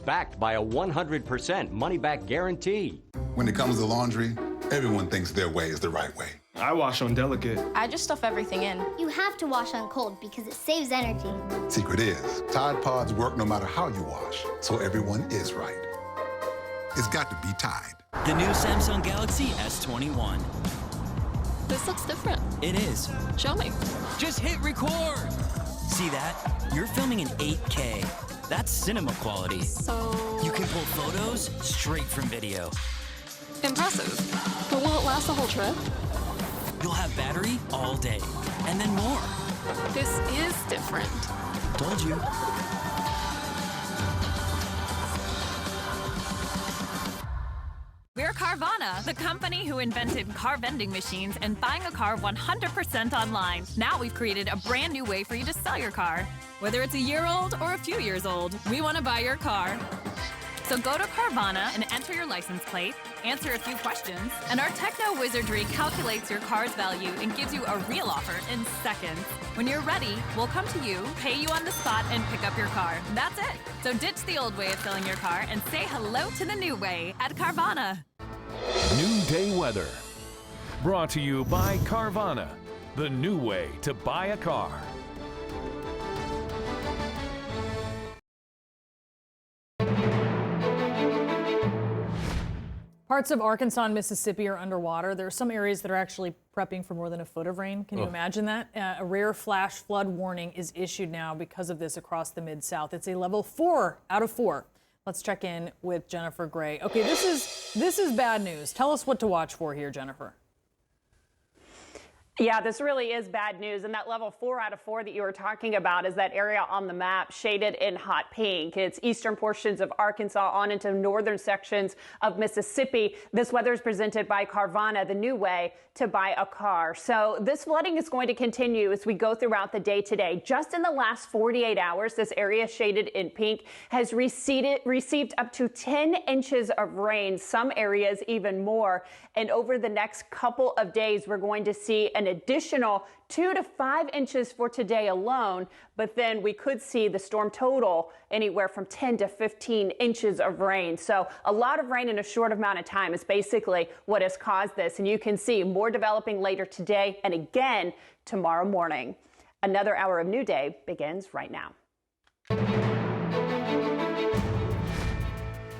backed by a 100% money-back guarantee. When it comes to laundry, everyone thinks their way is the right way. I wash on delicate. I just stuff everything in. You have to wash on cold because it saves energy. Secret is, Tide Pods work no matter how you wash, so everyone is right. It's got to be Tide. The new Samsung Galaxy S21. This looks different. It is. Show me. Just hit record. See that? You're filming in 8K. That's cinema quality. So... You can pull photos straight from video. Impressive. But will it last the whole trip? You'll have battery all day, and then more. This is different. Told you. We're Carvana, the company who invented car vending machines and buying a car 100% online. Now we've created a brand new way for you to sell your car. Whether it's a year old or a few years old, we want to buy your car. So go to Carvana and enter your license plate, answer a few questions, and our techno wizardry calculates your car's value and gives you a real offer in seconds. When you're ready, we'll come to you, pay you on the spot, and pick up your car. That's it. So ditch the old way of selling your car and say hello to the new way at Carvana. New Day Weather. Brought to you by Carvana, the new way to buy a car. Parts of Arkansas and Mississippi are underwater. There are some areas that are actually prepping for more than a foot of rain. Can you imagine that? A rare flash flood warning is issued now because of this across the Mid-South. It's a level 4 out of 4. Let's check in with Jennifer Gray. Okay, this is bad news. Tell us what to watch for here, Jennifer. Yeah, this really is bad news. And that level 4 out of 4 that you were talking about is that area on the map shaded in hot pink. It's eastern portions of Arkansas on into northern sections of Mississippi. This weather is presented by Carvana, the new way to buy a car. So this flooding is going to continue as we go throughout the day today. Just in the last 48 hours, this area shaded in pink has received up to 10 inches of rain, some areas even more. And over the next couple of days, we're going to see an additional 2 to 5 inches for today alone, but then we could see the storm total anywhere from 10 to 15 inches of rain. So a lot of rain in a short amount of time is basically what has caused this. And you can see more developing later today and again tomorrow morning. Another hour of New Day begins right now.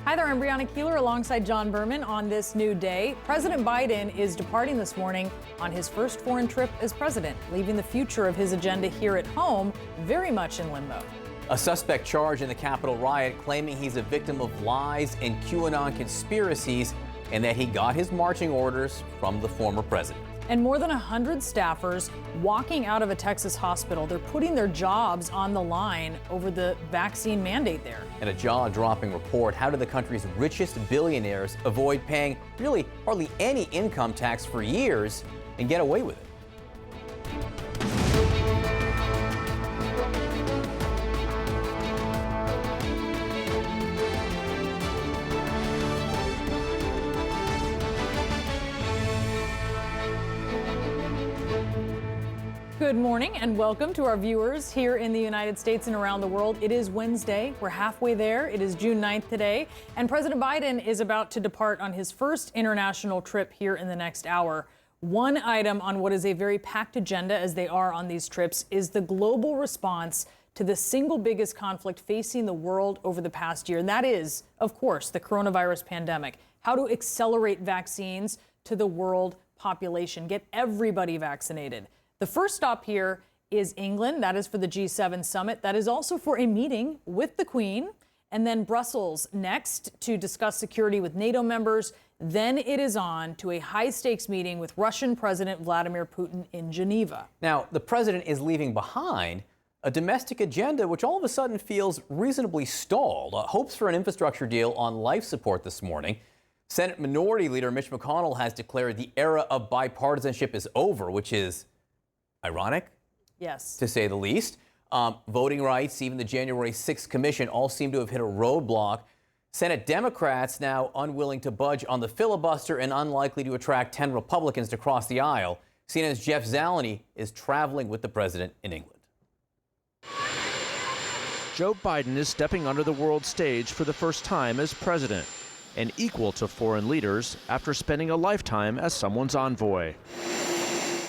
Hi there, I'm Brianna Keeler alongside John Berman on this new day. President Biden is departing this morning on his first foreign trip as president, leaving the future of his agenda here at home very much in limbo. A suspect charged in the Capitol riot claiming he's a victim of lies and QAnon conspiracies and that he got his marching orders from the former president. And more than 100 staffers walking out of a Texas hospital. They're putting their jobs on the line over the vaccine mandate there. In a jaw-dropping report, how do the country's richest billionaires avoid paying really hardly any income tax for years and get away with it? Good morning and welcome to our viewers here in the United States and around the world. It is Wednesday. We're halfway there. It is June 9th today, and President Biden is about to depart on his first international trip here in the next hour. One item on what is a very packed agenda, as they are on these trips, is the global response to the single biggest conflict facing the world over the past year. And that is, of course, the coronavirus pandemic. How to accelerate vaccines to the world population, get everybody vaccinated. The first stop here is England. That is for the G7 summit. That is also for a meeting with the Queen. And then Brussels next to discuss security with NATO members. Then it is on to a high-stakes meeting with Russian President Vladimir Putin in Geneva. Now, the president is leaving behind a domestic agenda which all of a sudden feels reasonably stalled. Hopes for an infrastructure deal on life support this morning. Senate Minority Leader Mitch McConnell has declared the era of bipartisanship is over, which is ironic, yes, to say the least. Voting rights, even the January 6th commission, all seem to have hit a roadblock. Senate Democrats now unwilling to budge on the filibuster and unlikely to attract 10 Republicans to cross the aisle. CNN's Jeff Zalany is traveling with the president in England. Joe Biden is stepping onto the world stage for the first time as president, and equal to foreign leaders after spending a lifetime as someone's envoy.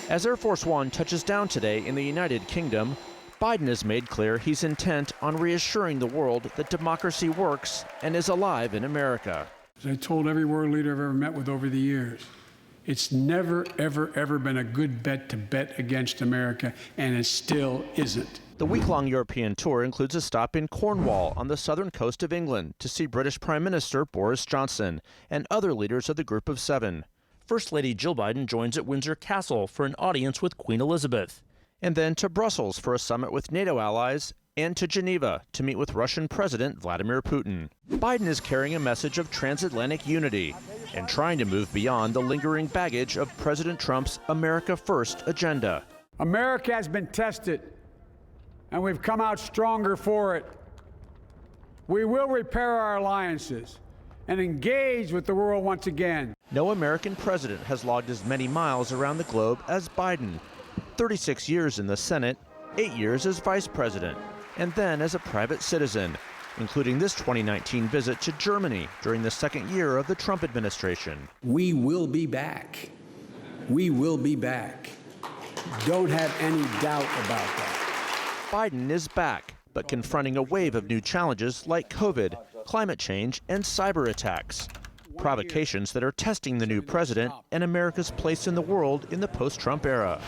As Air Force One touches down today in the United Kingdom, Biden has made clear he's intent on reassuring the world that democracy works and is alive in America. As I told every world leader I've ever met with over the years, it's never, ever, ever been a good bet to bet against America, and it still isn't. The week-long European tour includes a stop in Cornwall on the southern coast of England to see British Prime Minister Boris Johnson and other leaders of the Group of Seven. First Lady Jill Biden joins at Windsor Castle for an audience with Queen Elizabeth, and then to Brussels for a summit with NATO allies, and to Geneva to meet with Russian President Vladimir Putin. Biden is carrying a message of transatlantic unity and trying to move beyond the lingering baggage of President Trump's America First agenda. America has been tested, and we've come out stronger for it. We will repair our alliances and engage with the world once again. No American president has logged as many miles around the globe as Biden. 36 years in the Senate, 8 years as vice president, and then as a private citizen, including this 2019 visit to Germany during the second year of the Trump administration. We will be back. We will be back. Don't have any doubt about that. Biden is back, but confronting a wave of new challenges like COVID, climate change, and cyber attacks. Provocations that are testing the new president and America's place in the world in the post-Trump era.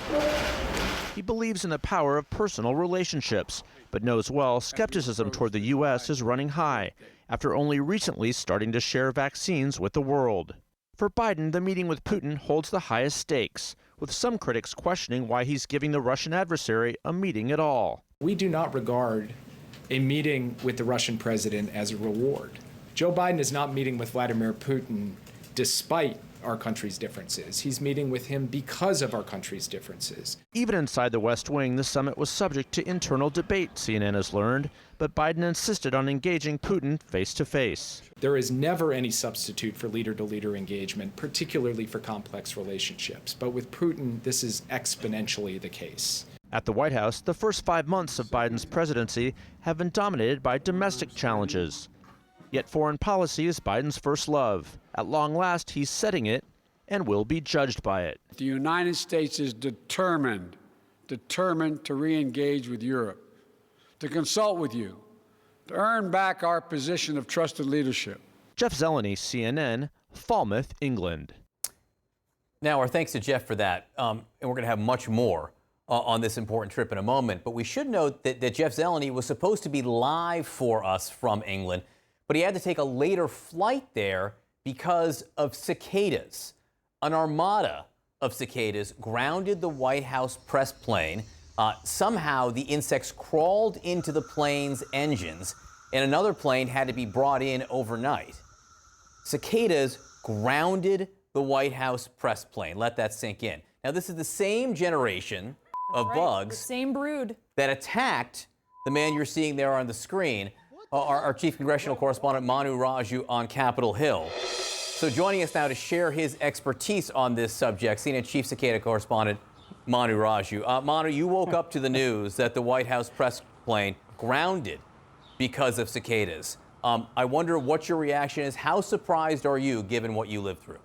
He believes in the power of personal relationships, but knows well skepticism toward the U.S. is running high after only recently starting to share vaccines with the world. For Biden, the meeting with Putin holds the highest stakes, with some critics questioning why he's giving the Russian adversary a meeting at all. We do not regard a meeting with the Russian president as a reward. Joe Biden is not meeting with Vladimir Putin despite our country's differences. He's meeting with him because of our country's differences. Even inside the West Wing, the summit was subject to internal debate, CNN has learned, but Biden insisted on engaging Putin face-to-face. There is never any substitute for leader-to-leader engagement, particularly for complex relationships. But with Putin, this is exponentially the case. At the White House, the first 5 months of Biden's presidency have been dominated by domestic challenges. Yet foreign policy is Biden's first love. At long last, he's setting it and will be judged by it. The United States is determined to re-engage with Europe, to consult with you, to earn back our position of trusted leadership. Jeff Zeleny, CNN, Falmouth, England. Now, our thanks to Jeff for that, and we're going to have much more on this important trip in a moment. But we should note that Jeff Zeleny was supposed to be live for us from England, but he had to take a later flight there because of cicadas. An armada of cicadas grounded the White House press plane. Somehow the insects crawled into the plane's engines, and another plane had to be brought in overnight. Cicadas grounded the White House press plane. Let that sink in. Now, this is the same generation of bugs, the same brood, that attacked the man you're seeing there on the screen, our chief congressional correspondent Manu Raju on Capitol Hill. So joining us now to share his expertise on this subject, CNN chief cicada correspondent Manu Raju. Manu, you woke up to the news that the White House press plane grounded because of cicadas. I wonder what your reaction is. How surprised are you given what you lived through?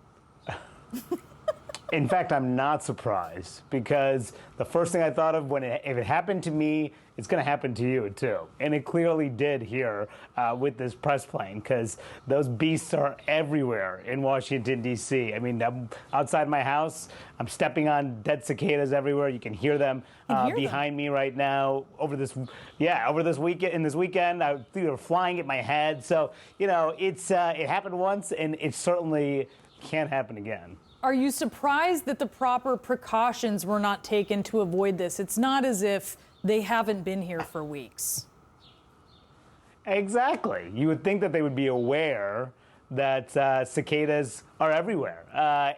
In fact, I'm not surprised, because the first thing I thought of if it happened to me, it's going to happen to you too. And it clearly did here with this press plane, because those beasts are everywhere in Washington, D.C. I mean, I'm outside my house. I'm stepping on dead cicadas everywhere. You can hear them behind me right now. Over this weekend, they were flying at my head. So, you know, it happened once, and it certainly can't happen again. Are you surprised that the proper precautions were not taken to avoid this? It's not as if they haven't been here for weeks. Exactly. You would think that they would be aware that cicadas are everywhere.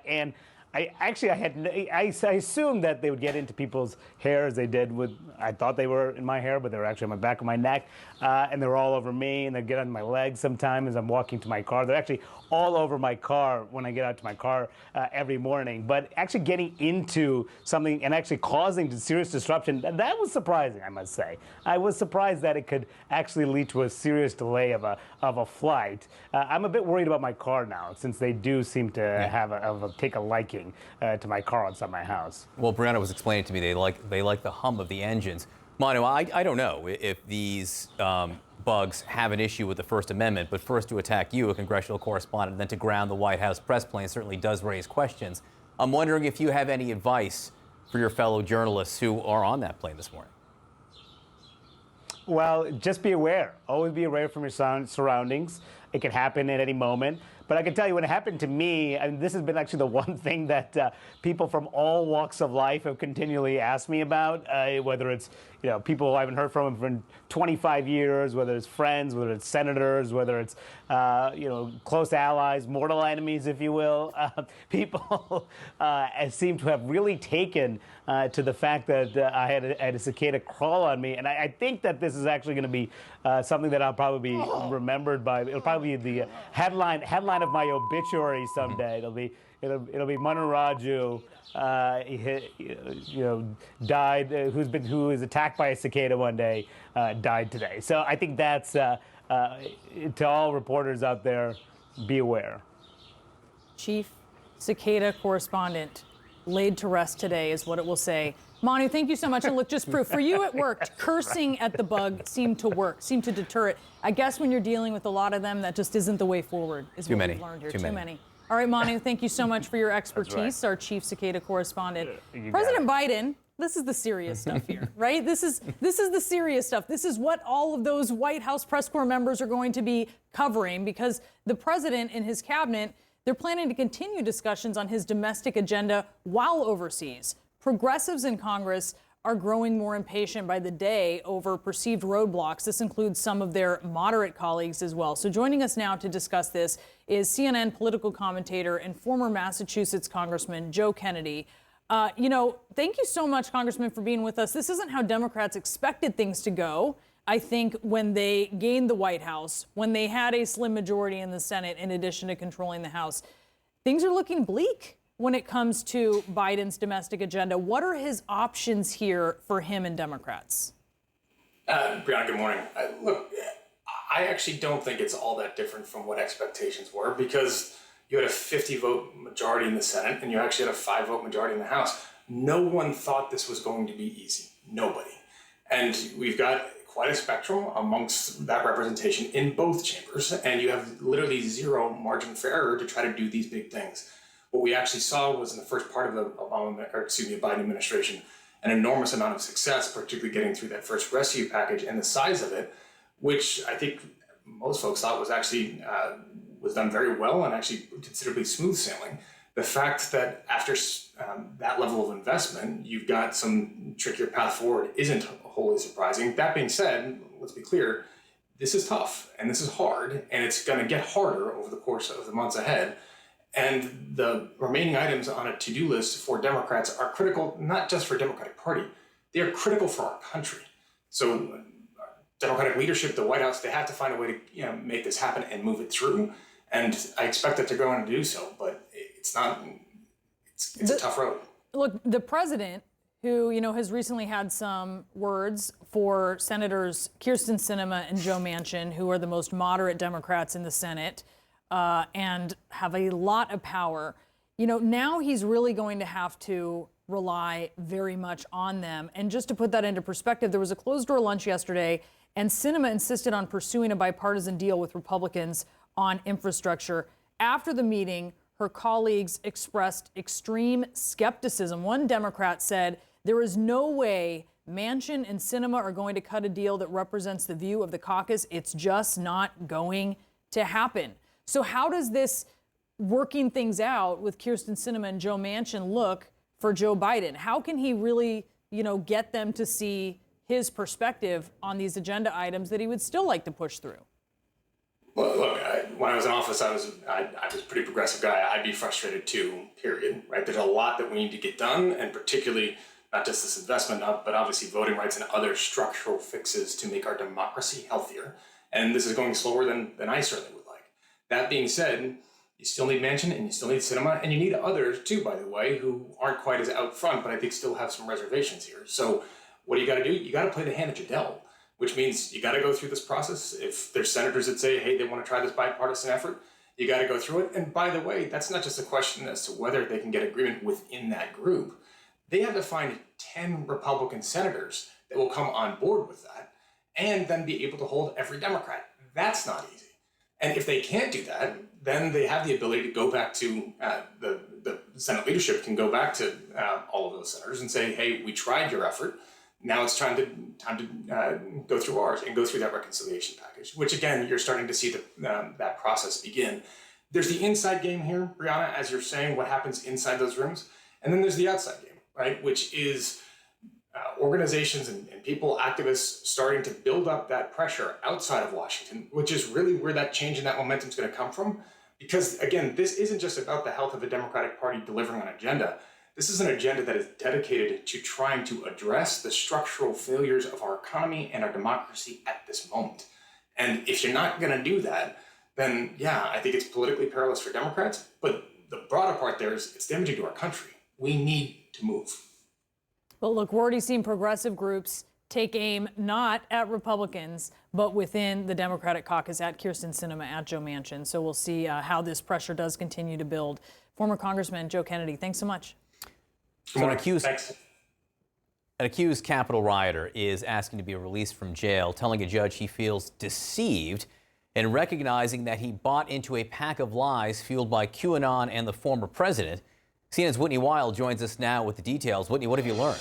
And I assumed that they would get into people's hair as they did with, I thought they were in my hair, but they were actually on my back of my neck. And they were all over me, and they get on my legs sometimes as I'm walking to my car. They're actually all over my car when I get out to my car every morning. But actually getting into something and actually causing serious disruption, that was surprising, I must say. I was surprised that it could actually lead to a serious delay of a flight. I'm a bit worried about my car now, since they do seem to take a liking to my car outside my house. Well, Brianna was explaining to me they like the hum of the engines. Manu, I don't know if these bugs have an issue with the First Amendment, but first to attack you, a congressional correspondent, then to ground the White House press plane certainly does raise questions. I'm wondering if you have any advice for your fellow journalists who are on that plane this morning. Well, just be aware. Always be aware from your surroundings. It can happen at any moment. But I can tell you, when it happened to me, and this has been actually the one thing that people from all walks of life have continually asked me about, whether it's people I haven't heard from for 25 years, whether it's friends, whether it's senators, whether it's close allies, mortal enemies, if you will. People seem to have really taken to the fact that I had a cicada crawl on me, and I think that this is actually going to be something that I'll probably be remembered by. It'll probably be the headline of my obituary someday. It'll be Manu Raju, died, who was attacked by a cicada one day, died today. So I think that's to all reporters out there, be aware. Chief cicada correspondent laid to rest today is what it will say. Manu, thank you so much. And look, just proof for you, it worked. Cursing at the bug seemed to deter it. I guess when you're dealing with a lot of them, that just isn't the way forward. Is what we've learned here. Too many. All right, Manu, thank you so much for your expertise. Our chief cicada correspondent, President Biden. This is the serious stuff here, right? This is the serious stuff. This is what all of those White House press corps members are going to be covering, because the president and his cabinet, they're planning to continue discussions on his domestic agenda while overseas. Progressives in Congress are growing more impatient by the day over perceived roadblocks. This includes some of their moderate colleagues as well. So joining us now to discuss this is CNN political commentator and former Massachusetts Congressman Joe Kennedy. Thank you so much, Congressman, for being with us. This isn't how Democrats expected things to go. I think when they gained the White House, when they had a slim majority in the Senate, in addition to controlling the House, things are looking bleak when it comes to Biden's domestic agenda. What are his options here for him and Democrats? Brianna, good morning. Look, I actually don't think it's all that different from what expectations were, because you had a 50-vote majority in the Senate and you actually had a 5-vote majority in the House. No one thought this was going to be easy. Nobody. And we've got quite a spectrum amongst that representation in both chambers, and you have literally zero margin for error to try to do these big things. What we actually saw was in the first part of the Biden administration, an enormous amount of success, particularly getting through that first rescue package and the size of it, which I think most folks thought was actually was done very well and actually considerably smooth sailing. The fact that after that level of investment, you've got some trickier path forward isn't wholly surprising. That being said, let's be clear, this is tough and this is hard, and it's going to get harder over the course of the months ahead. And the remaining items on a to-do list for Democrats are critical, not just for Democratic Party, they are critical for our country. So Democratic leadership, the White House, they have to find a way to make this happen and move it through. And I expect that they're going to do so, but it's a tough road. Look, the president, who has recently had some words for Senators Kyrsten Sinema and Joe Manchin, who are the most moderate Democrats in the Senate, and have a lot of power. Now he's really going to have to rely very much on them. And just to put that into perspective, there was a closed-door lunch yesterday, and Sinema insisted on pursuing a bipartisan deal with Republicans on infrastructure. After the meeting, her colleagues expressed extreme skepticism. One Democrat said, there is no way Manchin and Sinema are going to cut a deal that represents the view of the caucus. It's just not going to happen. So how does this working things out with Kyrsten Sinema and Joe Manchin look for Joe Biden? How can he really, get them to see his perspective on these agenda items that he would still like to push through? Well, look, when I was in office, I was a pretty progressive guy. I'd be frustrated too, period, right? There's a lot that we need to get done, and particularly not just this investment, but obviously voting rights and other structural fixes to make our democracy healthier. And this is going slower than I certainly would like. That being said, you still need Manchin and you still need Sinema, and you need others too, by the way, who aren't quite as out front, but I think still have some reservations here. So what do? You got to play the hand that you dealt, which means you got to go through this process. If there's senators that say, hey, they want to try this bipartisan effort, you got to go through it. And by the way, that's not just a question as to whether they can get agreement within that group. They have to find 10 Republican senators that will come on board with that and then be able to hold every Democrat. That's not easy. And if they can't do that, then they have the ability to go back to the Senate leadership can go back to all of those senators and say, hey, we tried your effort. Now it's time to go through ours and go through that reconciliation package, which again, you're starting to see that process begin. There's the inside game here, Brianna, as you're saying, what happens inside those rooms. And then there's the outside game, right? Which is organizations and people, activists starting to build up that pressure outside of Washington, which is really where that change and that momentum is going to come from. Because again, this isn't just about the health of the Democratic Party delivering an agenda. This is an agenda that is dedicated to trying to address the structural failures of our economy and our democracy at this moment. And if you're not going to do that, then yeah, I think it's politically perilous for Democrats. But the broader part there is it's damaging to our country. We need to move. Well, look, we're already seeing progressive groups take aim not at Republicans, but within the Democratic caucus, at Kyrsten Sinema, at Joe Manchin. So we'll see how this pressure does continue to build. Former Congressman Joe Kennedy, thanks so much. So an accused Capitol rioter is asking to be released from jail, telling a judge he feels deceived and recognizing that he bought into a pack of lies fueled by QAnon and the former president. CNN's Whitney Wild joins us now with the details. Whitney, what have you learned?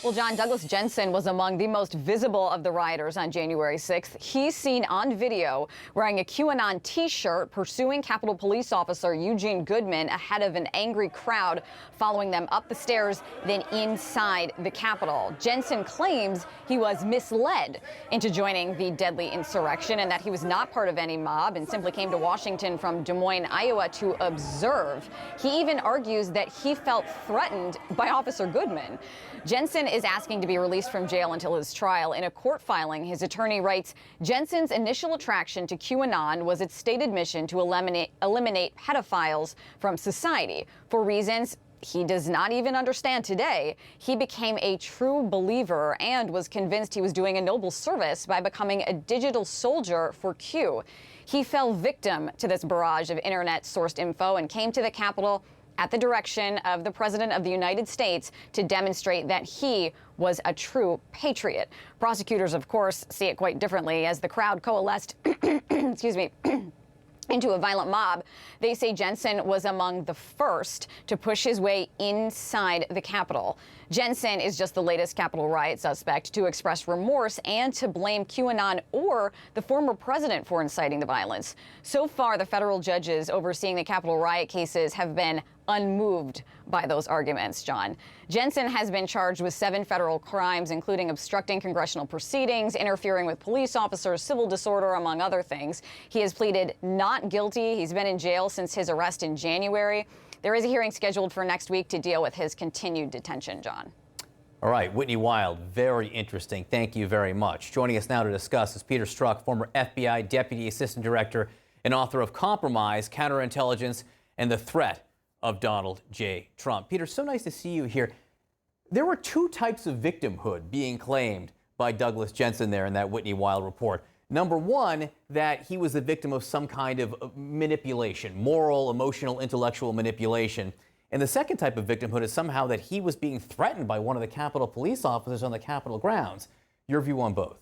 Well, John, Douglas Jensen was among the most visible of the rioters on January 6th. He's seen on video wearing a QAnon T-shirt pursuing Capitol Police Officer Eugene Goodman ahead of an angry crowd following them up the stairs, then inside the Capitol. Jensen claims he was misled into joining the deadly insurrection and that he was not part of any mob and simply came to Washington from Des Moines, Iowa to observe. He even argues that he felt threatened by Officer Goodman. Jensen is asking to be released from jail until his trial. In a court filing, his attorney writes, Jensen's initial attraction to QAnon was its stated mission to eliminate pedophiles from society. For reasons he does not even understand today, he became a true believer and was convinced he was doing a noble service by becoming a digital soldier for Q. He fell victim to this barrage of internet-sourced info and came to the Capitol at the direction of the President of the United States to demonstrate that he was a true patriot. Prosecutors, of course, see it quite differently. As the crowd coalesced excuse me, into a violent mob, they say Jensen was among the first to push his way inside the Capitol. Jensen is just the latest Capitol riot suspect to express remorse and to blame QAnon or the former president for inciting the violence. So far, the federal judges overseeing the Capitol riot cases have been unmoved by those arguments, John. Jensen has been charged with 7 federal crimes, including obstructing congressional proceedings, interfering with police officers, civil disorder, among other things. He has pleaded not guilty. He's been in jail since his arrest in January. There is a hearing scheduled for next week to deal with his continued detention, John. All right, Whitney Wild, very interesting. Thank you very much. Joining us now to discuss is Peter Strzok, former FBI Deputy Assistant Director and author of Compromise, Counterintelligence, and the Threat of Donald J. Trump. Peter, so nice to see you here. There were 2 types of victimhood being claimed by Douglas Jensen there in that Whitney Wild report. Number one, that he was the victim of some kind of manipulation, moral, emotional, intellectual manipulation. And the second type of victimhood is somehow that he was being threatened by one of the Capitol police officers on the Capitol grounds. Your view on both?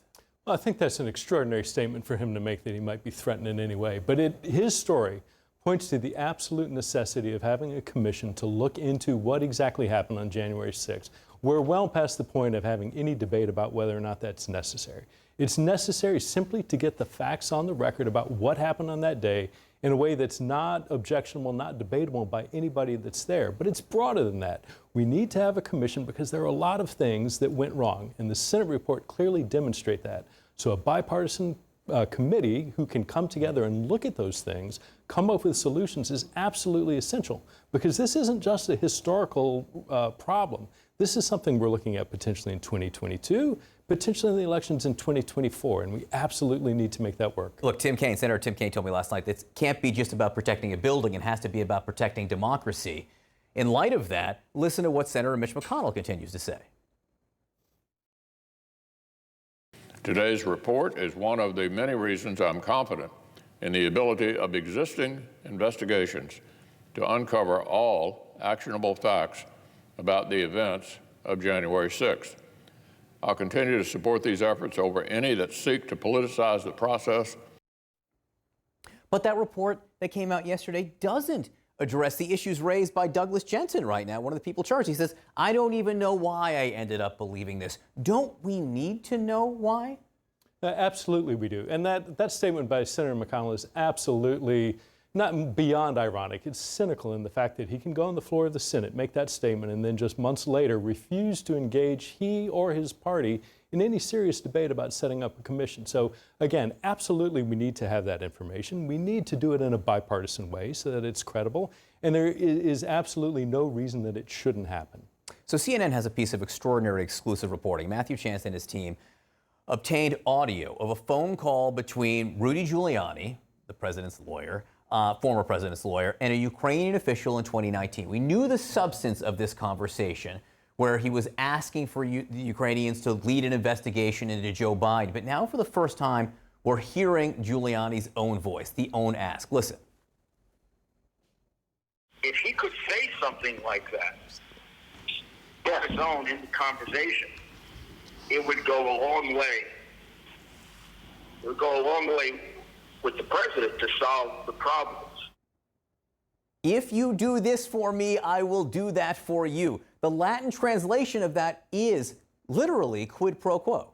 Well, I think that's an extraordinary statement for him to make, that he might be threatened in any way. But his story points to the absolute necessity of having a commission to look into what exactly happened on January 6th. We're well past the point of having any debate about whether or not that's necessary. It's necessary simply to get the facts on the record about what happened on that day in a way that's not objectionable, not debatable by anybody that's there. But it's broader than that. We need to have a commission because there are a lot of things that went wrong, and the Senate report clearly demonstrate that. So a bipartisan committee who can come together and look at those things, come up with solutions is absolutely essential, because this isn't just a historical problem. This is something we're looking at potentially in 2022, potentially in the elections in 2024, and we absolutely need to make that work. Look, Senator Tim Kaine told me last night that it can't be just about protecting a building. It has to be about protecting democracy. In light of that, listen to what Senator Mitch McConnell continues to say. Today's report is one of the many reasons I'm confident in the ability of existing investigations to uncover all actionable facts about the events of January 6th. I'll continue to support these efforts over any that seek to politicize the process. But that report that came out yesterday doesn't address the issues raised by Douglas Jensen right now, one of the people charged. He says, I don't even know why I ended up believing this. Don't we need to know why? Absolutely we do. And that statement by Senator McConnell is absolutely not beyond ironic. It's cynical in the fact that he can go on the floor of the Senate, make that statement, and then just months later refuse to engage he or his party in any serious debate about setting up a commission. So again, absolutely we need to have that information. We need to do it in a bipartisan way so that it's credible. And there is absolutely no reason that it shouldn't happen. So CNN has a piece of extraordinary exclusive reporting. Matthew Chance and his team obtained audio of a phone call between Rudy Giuliani, the president's lawyer, former president's lawyer, and a Ukrainian official in 2019. We knew the substance of this conversation, where he was asking for the Ukrainians to lead an investigation into Joe Biden. But now, for the first time, we're hearing Giuliani's own voice, the own ask. Listen. If he could say something like that, on his own in the conversation, it would go a long way. It would go a long way with the president to solve the problems. If you do this for me, I will do that for you. The Latin translation of that is literally quid pro quo.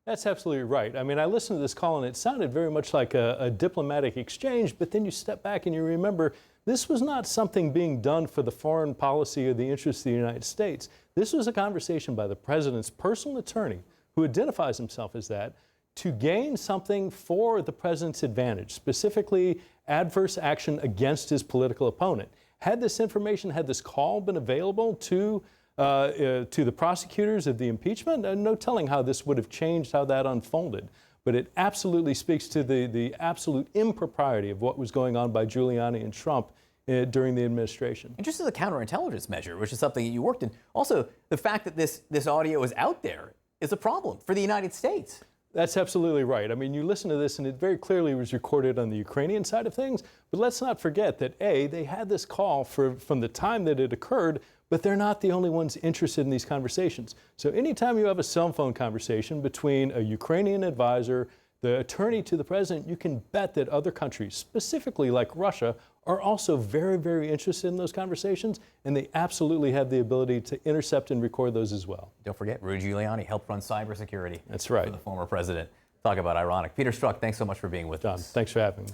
That's absolutely right. I mean, I listened to this call and it sounded very much like a diplomatic exchange, but then you step back and you remember this was not something being done for the foreign policy or the interests of the United States. This was a conversation by the president's personal attorney, who identifies himself as that, to gain something for the president's advantage, specifically adverse action against his political opponent. Had this information, had this call been available to the prosecutors of the impeachment, no telling how this would have changed, how that unfolded. But it absolutely speaks to the absolute impropriety of what was going on by Giuliani and Trump during the administration. And just as a counterintelligence measure, which is something you worked in, also the fact that this audio is out there is a problem for the United States. That's absolutely right. I mean, you listen to this and it very clearly was recorded on the Ukrainian side of things, but let's not forget that they had this call from the time that it occurred, but they're not the only ones interested in these conversations. So anytime you have a cell phone conversation between a Ukrainian advisor, the attorney to the president, you can bet that other countries, specifically like Russia, are also very, very interested in those conversations, and they absolutely have the ability to intercept and record those as well. Don't forget, Rudy Giuliani helped run cybersecurity. That's right. For the former president. Talk about ironic. Peter Strzok, thanks so much for being with us. Thanks for having me.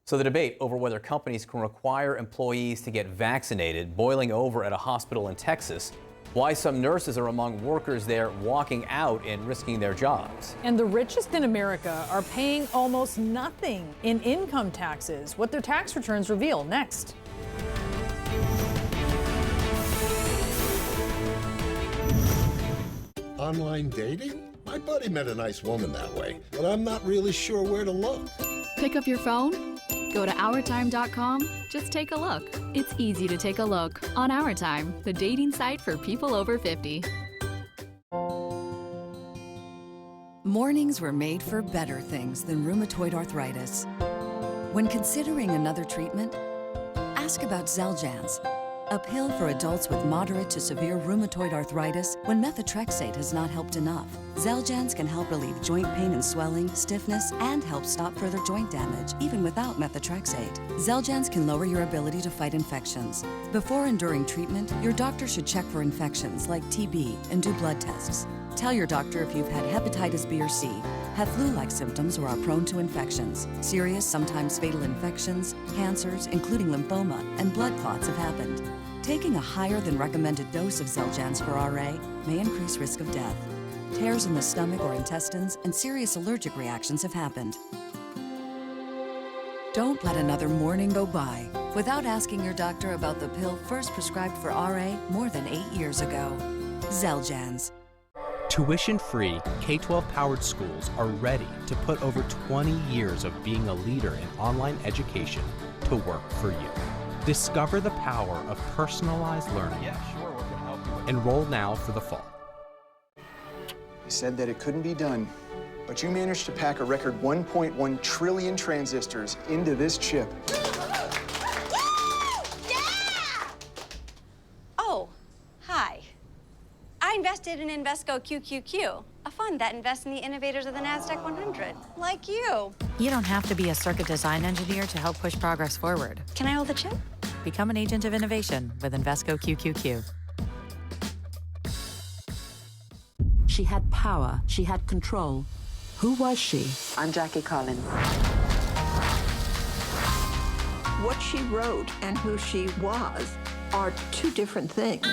So the debate over whether companies can require employees to get vaccinated boiling over at a hospital in Texas. Why some nurses are among workers there walking out and risking their jobs. And the richest in America are paying almost nothing in income taxes. What their tax returns reveal next. Online dating? My buddy met a nice woman that way, but I'm not really sure where to look. Pick up your phone, go to OurTime.com, just take a look. It's easy to take a look on Our Time, the dating site for people over 50. Mornings were made for better things than rheumatoid arthritis. When considering another treatment, ask about Xeljanz, a pill for adults with moderate to severe rheumatoid arthritis when methotrexate has not helped enough. Xeljanz can help relieve joint pain and swelling, stiffness, and help stop further joint damage, even without methotrexate. Xeljanz can lower your ability to fight infections. Before and during treatment, your doctor should check for infections like TB and do blood tests. Tell your doctor if you've had hepatitis B or C, have flu-like symptoms, or are prone to infections. Serious, sometimes fatal infections, cancers, including lymphoma, and blood clots have happened. Taking a higher than recommended dose of Xeljanz for RA may increase risk of death. Tears in the stomach or intestines and serious allergic reactions have happened. Don't let another morning go by without asking your doctor about the pill first prescribed for RA more than 8 years ago. Xeljanz. Tuition-free, K-12-powered schools are ready to put over 20 years of being a leader in online education to work for you. Discover the power of personalized learning. Yeah, sure, we're gonna help you. Enroll now for the fall. You said that it couldn't be done, but you managed to pack a record 1.1 trillion transistors into this chip. Oh, hi. I invested in Invesco QQQ, a fund that invests in the innovators of the NASDAQ 100, like you. You don't have to be a circuit design engineer to help push progress forward. Can I hold the chip? Become an agent of innovation with Invesco QQQ. She had power. She had control. Who was she? I'm Jackie Collins. What she wrote and who she was are two different things.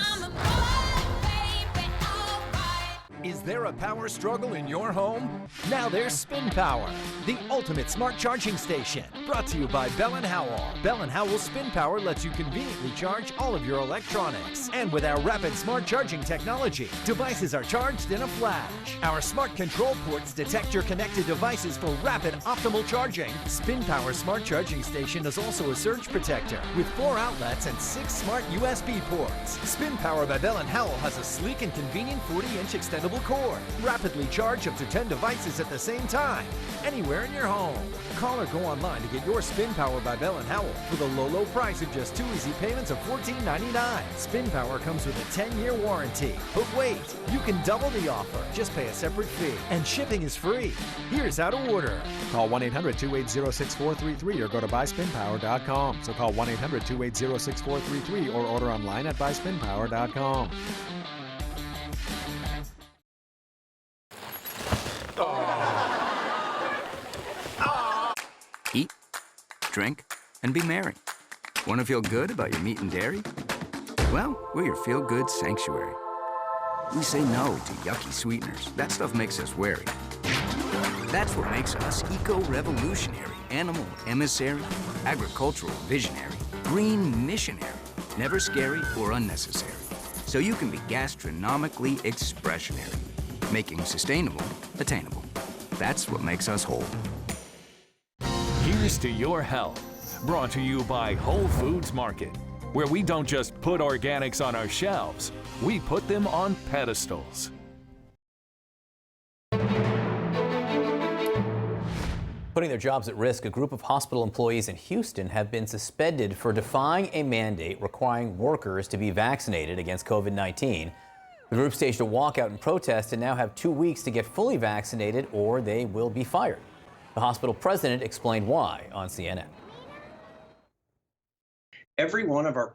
Is there a power struggle in your home? Now there's Spin Power, the ultimate smart charging station. Brought to you by Bell & Howell. Bell & Howell Spin Power lets you conveniently charge all of your electronics. And with our rapid smart charging technology, devices are charged in a flash. Our smart control ports detect your connected devices for rapid, optimal charging. Spin Power smart charging station is also a surge protector with 4 outlets and 6 smart USB ports. Spin Power by Bell & Howell has a sleek and convenient 40-inch extendable cord. Rapidly charge up to 10 devices at the same time, anywhere in your home. Call or go online to get your Spin Power by Bell & Howell for the low price of just 2 easy payments of $14.99. Spin Power comes with a 10-year warranty. But wait, you can double the offer. Just pay a separate fee, and shipping is free. Here's how to order. Call 1-800-280-6433 or go to buyspinpower.com. So call 1-800-280-6433 or order online at buyspinpower.com. Eat, drink, and be merry. Want to feel good about your meat and dairy? Well, we're your feel-good sanctuary. We say no to yucky sweeteners. That stuff makes us wary. That's what makes us eco-revolutionary, animal emissary, agricultural visionary, green missionary, never scary or unnecessary. So you can be gastronomically expressionary, making sustainable attainable. That's what makes us whole. Here's to your health. Brought to you by Whole Foods Market, where we don't just put organics on our shelves, we put them on pedestals. Putting their jobs at risk, a group of hospital employees in Houston have been suspended for defying a mandate requiring workers to be vaccinated against COVID-19. The group staged a walkout in protest and now have 2 weeks to get fully vaccinated or they will be fired. The hospital president explained why on CNN. Every one of our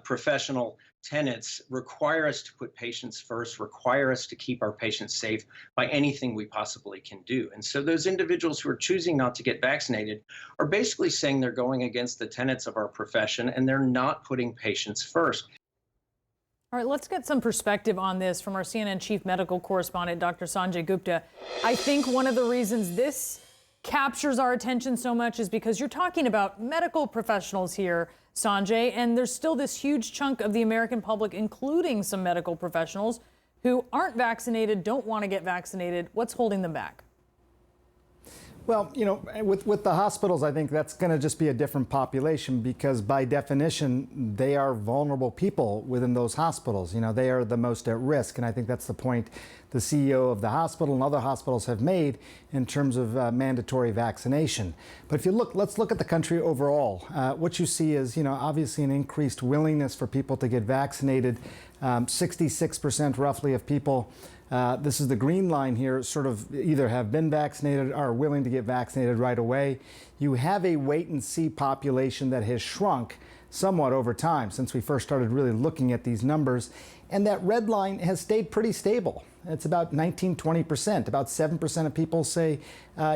professional tenets require us to put patients first, require us to keep our patients safe by anything we possibly can do. And so those individuals who are choosing not to get vaccinated are basically saying they're going against the tenets of our profession and they're not putting patients first. All right, let's get some perspective on this from our CNN chief medical correspondent, Dr. Sanjay Gupta. I think one of the reasons this captures our attention so much is because you're talking about medical professionals here, Sanjay, and there's still this huge chunk of the American public, including some medical professionals, who aren't vaccinated, don't want to get vaccinated. What's holding them back? Well, you know, with the hospitals, I think that's going to just be a different population because by definition, they are vulnerable people within those hospitals. You know, they are the most at risk. And I think that's the point the CEO of the hospital and other hospitals have made in terms of mandatory vaccination. But if you look, let's look at the country overall. What you see is, you know, obviously an increased willingness for people to get vaccinated. 66% roughly of people, this is the green line here, sort of either have been vaccinated or are willing to get vaccinated right away. You have a wait and see population that has shrunk somewhat over time since we first started really looking at these numbers. And that red line has stayed pretty stable. It's about 19-20%. About 7% of people say,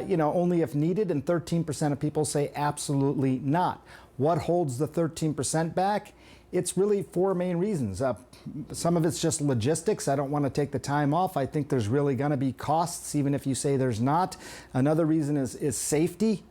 you know, only if needed, and 13% of people say absolutely not. What holds the 13% back? It's really 4 main reasons. Some of it's just logistics. I don't want to take the time off. I think there's really going to be costs, even if you say there's not. Another reason is safety.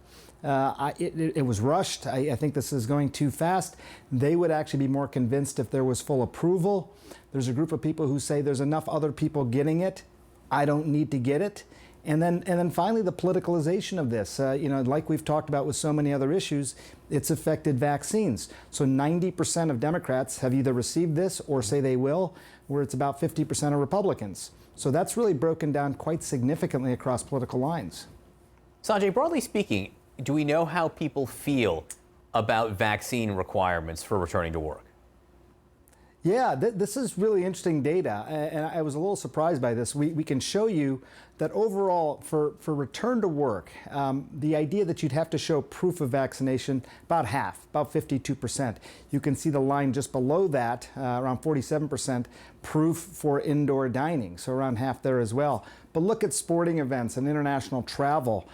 It was rushed. I think this is going too fast. They would actually be more convinced if there was full approval. There's a group of people who say there's enough other people getting it. I don't need to get it. And then finally, the politicalization of this. Like we've talked about with so many other issues, it's affected vaccines. So 90% of Democrats have either received this or say they will, where it's about 50% of Republicans. So that's really broken down quite significantly across political lines. Sanjay, broadly speaking, do we know how people feel about vaccine requirements for returning to work? Yeah, this is really interesting data, and I was a little surprised by this. We can show you that overall, for return to work, the idea that you'd have to show proof of vaccination, about half, about 52%. You can see the line just below that, around 47%, proof for indoor dining, so around half there as well. But look at sporting events and international travel.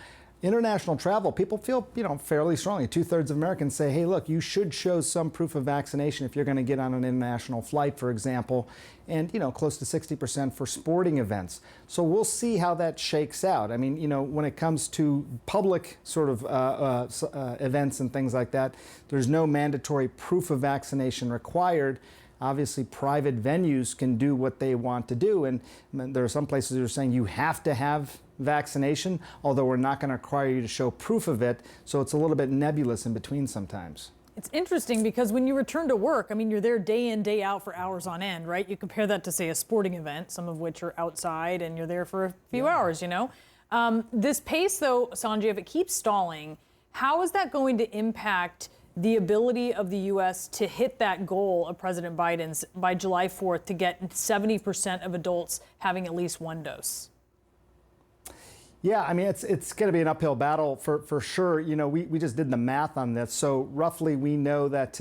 International travel, people feel, fairly strongly. 2/3 of Americans say, hey, look, you should show some proof of vaccination if you're going to get on an international flight, for example, and, close to 60% for sporting events. So we'll see how that shakes out. I mean, when it comes to public sort of events and things like that, there's no mandatory proof of vaccination required. Obviously, private venues can do what they want to do, and there are some places that are saying you have to have vaccination, although we're not going to require you to show proof of it, so it's a little bit nebulous in between sometimes. It's interesting because when you return to work, you're there day in, day out for hours on end, right? You compare that to, say, a sporting event, some of which are outside, and you're there for a few hours, This pace, though, Sanjay, if it keeps stalling, how is that going to impact the ability of the U.S. to hit that goal of President Biden's by July 4th to get 70% of adults having at least one dose? Yeah, it's going to be an uphill battle for sure. We just did the math on this. So roughly we know that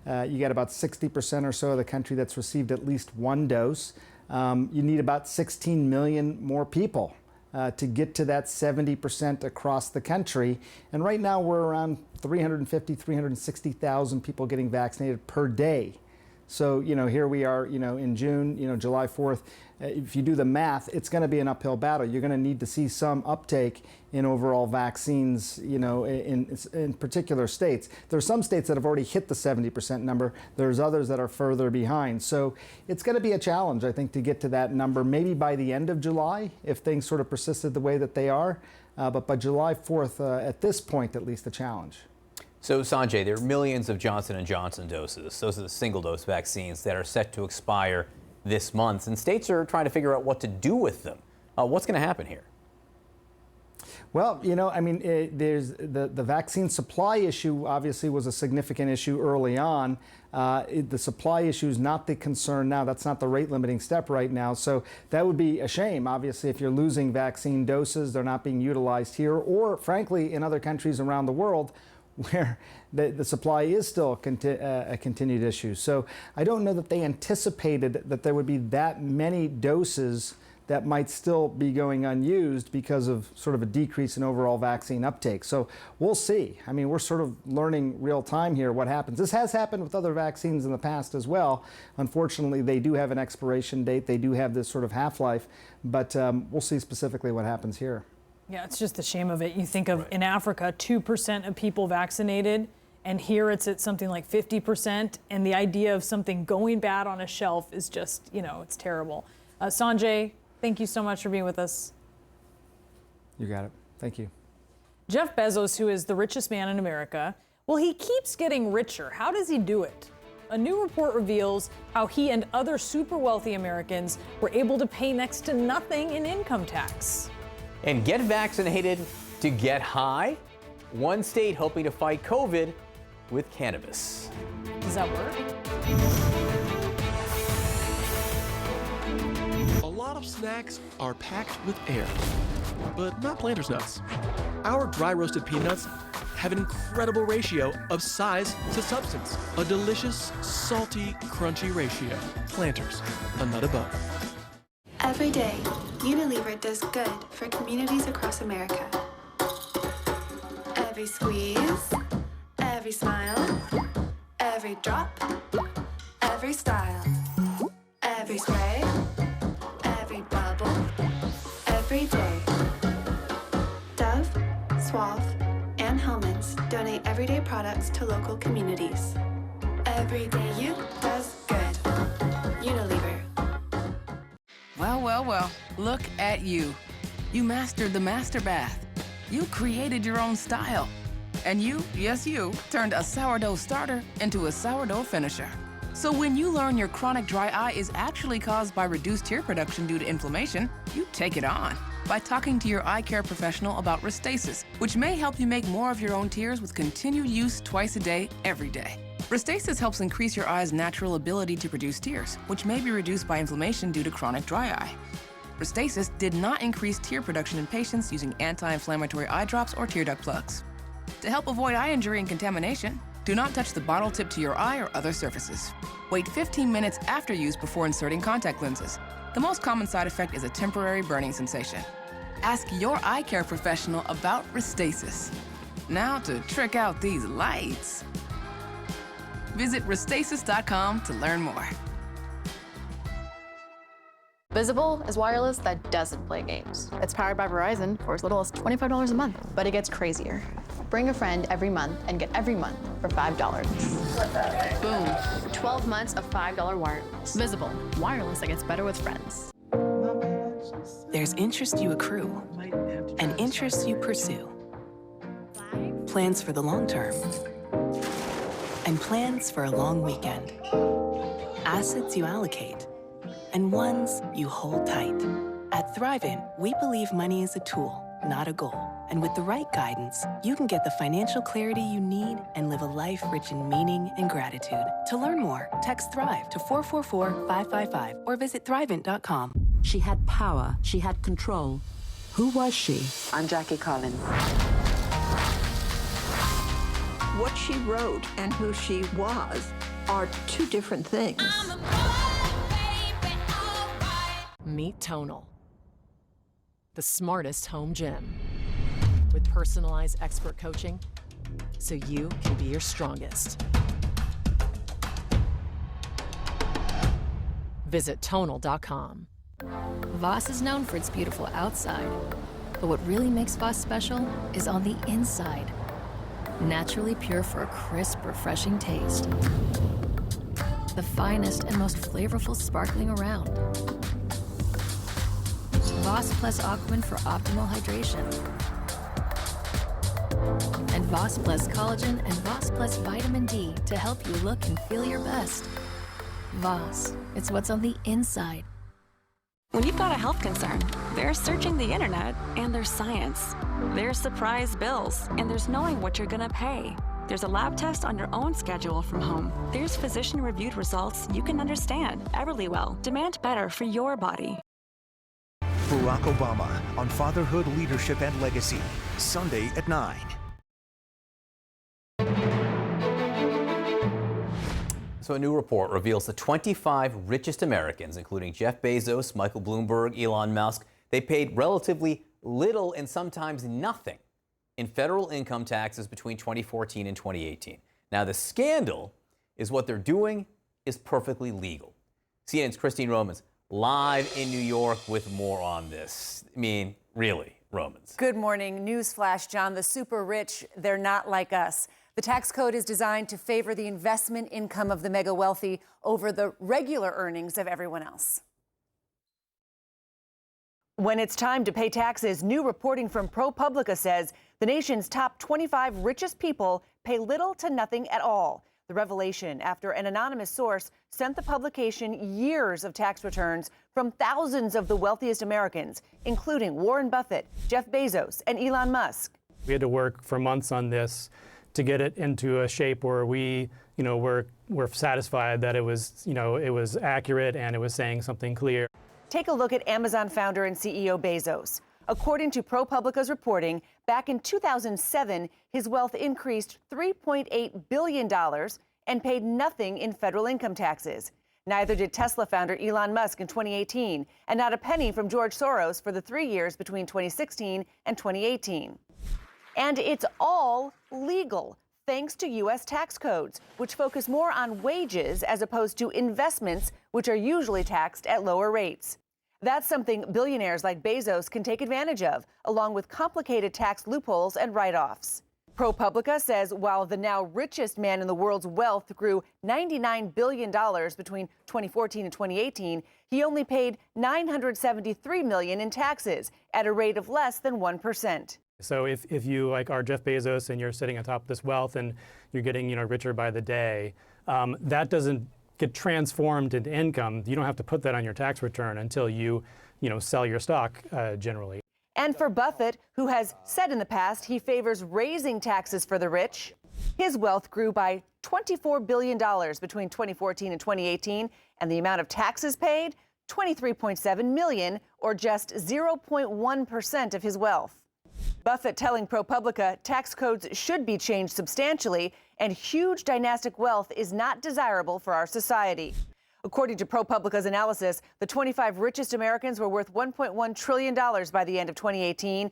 you got about 60% or so of the country that's received at least one dose. You need about 16 million more people to get to that 70% across the country. And right now we're around 360,000 people getting vaccinated per day. So, here we are, in June, July 4th. If you do the math, it's going to be an uphill battle. You're going to need to see some uptake in overall vaccines, in particular states. There are some states that have already hit the 70% number. There's others that are further behind. So it's going to be a challenge, I think, to get to that number, maybe by the end of July, if things sort of persisted the way that they are. But by July 4th, at this point, at least, a challenge. So, Sanjay, there are millions of Johnson & Johnson doses. Those are the single-dose vaccines that are set to expire this month, and states are trying to figure out what to do with them. What's going to happen here? Well, there's the vaccine supply issue obviously was a significant issue early on. The supply issue is not the concern now. That's not the rate limiting step right now. So that would be a shame, obviously, if you're losing vaccine doses, they're not being utilized here, or frankly, in other countries around the world where the supply is still a continued issue. So I don't know that they anticipated that there would be that many doses that might still be going unused because of sort of a decrease in overall vaccine uptake. So we'll see. We're sort of learning real time here what happens. This has happened with other vaccines in the past as well. Unfortunately, they do have an expiration date. They do have this sort of half-life, but we'll see specifically what happens here. Yeah, it's just the shame of it. You think of in Africa, 2% of people vaccinated, and here it's at something like 50%. And the idea of something going bad on a shelf is just, it's terrible. Sanjay, thank you so much for being with us. You got it. Thank you. Jeff Bezos, who is the richest man in America, well, he keeps getting richer. How does he do it? A new report reveals how he and other super wealthy Americans were able to pay next to nothing in income tax. And get vaccinated to get high? One state hoping to fight COVID with cannabis. Does that work? A lot of snacks are packed with air, but not Planters nuts. Our dry roasted peanuts have an incredible ratio of size to substance. A delicious, salty, crunchy ratio. Planters, a nut above. Every day, Unilever does good for communities across America. Every squeeze, every smile, every drop, every style, every spray, every bubble, every day. Dove, Suave, and Helmet everyday products to local communities. Everyday you does good. Unilever. Well, well, well, look at you. You mastered the master bath. You created your own style. And you, yes you, turned a sourdough starter into a sourdough finisher. So when you learn your chronic dry eye is actually caused by reduced tear production due to inflammation, you take it on by talking to your eye care professional about Restasis, which may help you make more of your own tears with continued use twice a day, every day. Restasis helps increase your eye's natural ability to produce tears, which may be reduced by inflammation due to chronic dry eye. Restasis did not increase tear production in patients using anti-inflammatory eye drops or tear duct plugs. To help avoid eye injury and contamination, do not touch the bottle tip to your eye or other surfaces. Wait 15 minutes after use before inserting contact lenses. The most common side effect is a temporary burning sensation. Ask your eye care professional about Restasis. Now to trick out these lights. Visit Restasis.com to learn more. Visible is wireless that doesn't play games. It's powered by Verizon for as little as $25 a month, but it gets crazier. Bring a friend every month and get every month for $5. Boom. 12 months of $5 wireless. Visible, wireless that gets better with friends. There's interest you accrue and interests you pursue. Plans for the long term and plans for a long weekend. Assets you allocate and ones you hold tight. At Thrivent, we believe money is a tool, not a goal. And with the right guidance, you can get the financial clarity you need and live a life rich in meaning and gratitude. To learn more, text THRIVE to 444-555 or visit Thrivent.com. She had power. She had control. Who was she? I'm Jackie Collins. What she wrote and who she was are two different things. Meet Tonal, the smartest home gym. With personalized expert coaching, so you can be your strongest. Visit Tonal.com. Voss is known for its beautiful outside, but what really makes Voss special is on the inside. Naturally pure for a crisp, refreshing taste. The finest and most flavorful sparkling around. Voss Plus Aquaman for optimal hydration. And Voss Plus Collagen and Voss Plus Vitamin D to help you look and feel your best. Voss, it's what's on the inside. When you've got a health concern, there's searching the internet and there's science. There's surprise bills and there's knowing what you're gonna pay. There's a lab test on your own schedule from home. There's physician-reviewed results you can understand. Everlywell, demand better for your body. Barack Obama on fatherhood, leadership, and legacy, Sunday at 9. So a new report reveals the 25 richest Americans, including Jeff Bezos, Michael Bloomberg, Elon Musk, they paid relatively little and sometimes nothing in federal income taxes between 2014 and 2018. Now, the scandal is what they're doing is perfectly legal. CNN's Christine Romans live in New York with more on this. I mean, really, Romans. Good morning. Newsflash, John. The super rich, they're not like us. The tax code is designed to favor the investment income of the mega wealthy over the regular earnings of everyone else. When it's time to pay taxes, new reporting from ProPublica says the nation's top 25 richest people pay little to nothing at all. The revelation after an anonymous source sent the publication years of tax returns from thousands of the wealthiest Americans, including Warren Buffett, Jeff Bezos, and Elon Musk. We had to work for months on this to get it into a shape where we, were satisfied that it was accurate and it was saying something clear. Take a look at Amazon founder and CEO Bezos. According to ProPublica's reporting, back in 2007, his wealth increased $3.8 billion and paid nothing in federal income taxes. Neither did Tesla founder Elon Musk in 2018, and not a penny from George Soros for the 3 years between 2016 and 2018. And it's all legal, thanks to U.S. tax codes, which focus more on wages as opposed to investments, which are usually taxed at lower rates. That's something billionaires like Bezos can take advantage of, along with complicated tax loopholes and write-offs. ProPublica says while the now richest man in the world's wealth grew $99 billion between 2014 and 2018, he only paid $973 million in taxes at a rate of less than 1%. So if you like are Jeff Bezos and you're sitting on top of this wealth and you're getting richer by the day, that doesn't get transformed into income. You don't have to put that on your tax return until you sell your stock generally. And for Buffett, who has said in the past he favors raising taxes for the rich, his wealth grew by $24 billion between 2014 and 2018, and the amount of taxes paid, $23.7 million, or just 0.1% of his wealth. Buffett telling ProPublica tax codes should be changed substantially, and huge dynastic wealth is not desirable for our society. According to ProPublica's analysis, the 25 richest Americans were worth $1.1 trillion by the end of 2018.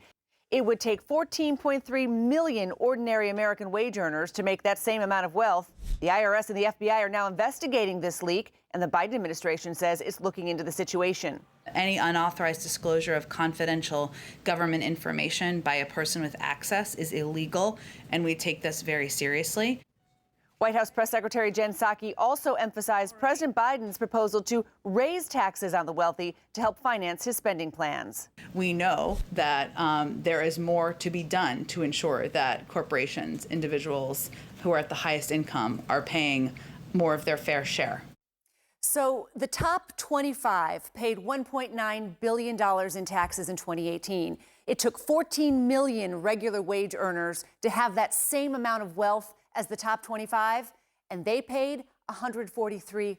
It would take 14.3 million ordinary American wage earners to make that same amount of wealth. The IRS and the FBI are now investigating this leak, and the Biden administration says it's looking into the situation. Any unauthorized disclosure of confidential government information by a person with access is illegal, and we take this very seriously. White House Press Secretary Jen Psaki also emphasized President Biden's proposal to raise taxes on the wealthy to help finance his spending plans. We know that there is more to be done to ensure that corporations, individuals who are at the highest income are paying more of their fair share. So the top 25 paid $1.9 billion in taxes in 2018. It took 14 million regular wage earners to have that same amount of wealth as the top 25, and they paid $143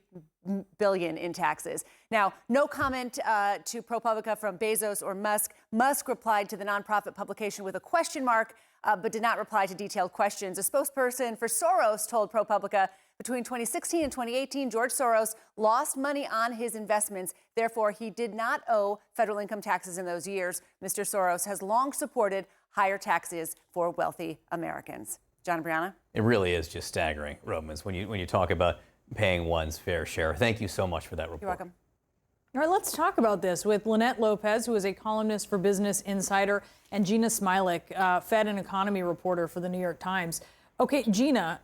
billion in taxes. Now, no comment to ProPublica from Bezos or Musk. Musk replied to the nonprofit publication with a question mark, but did not reply to detailed questions. A spokesperson for Soros told ProPublica between 2016 and 2018, George Soros lost money on his investments. Therefore, he did not owe federal income taxes in those years. Mr. Soros has long supported higher taxes for wealthy Americans. John and Brianna? It really is just staggering, Romans, when you talk about paying one's fair share. Thank you so much for that report. You're welcome. All right, let's talk about this with Lynette Lopez, who is a columnist for Business Insider, and Gina Smilik, Fed and economy reporter for the New York Times. Okay, Gina,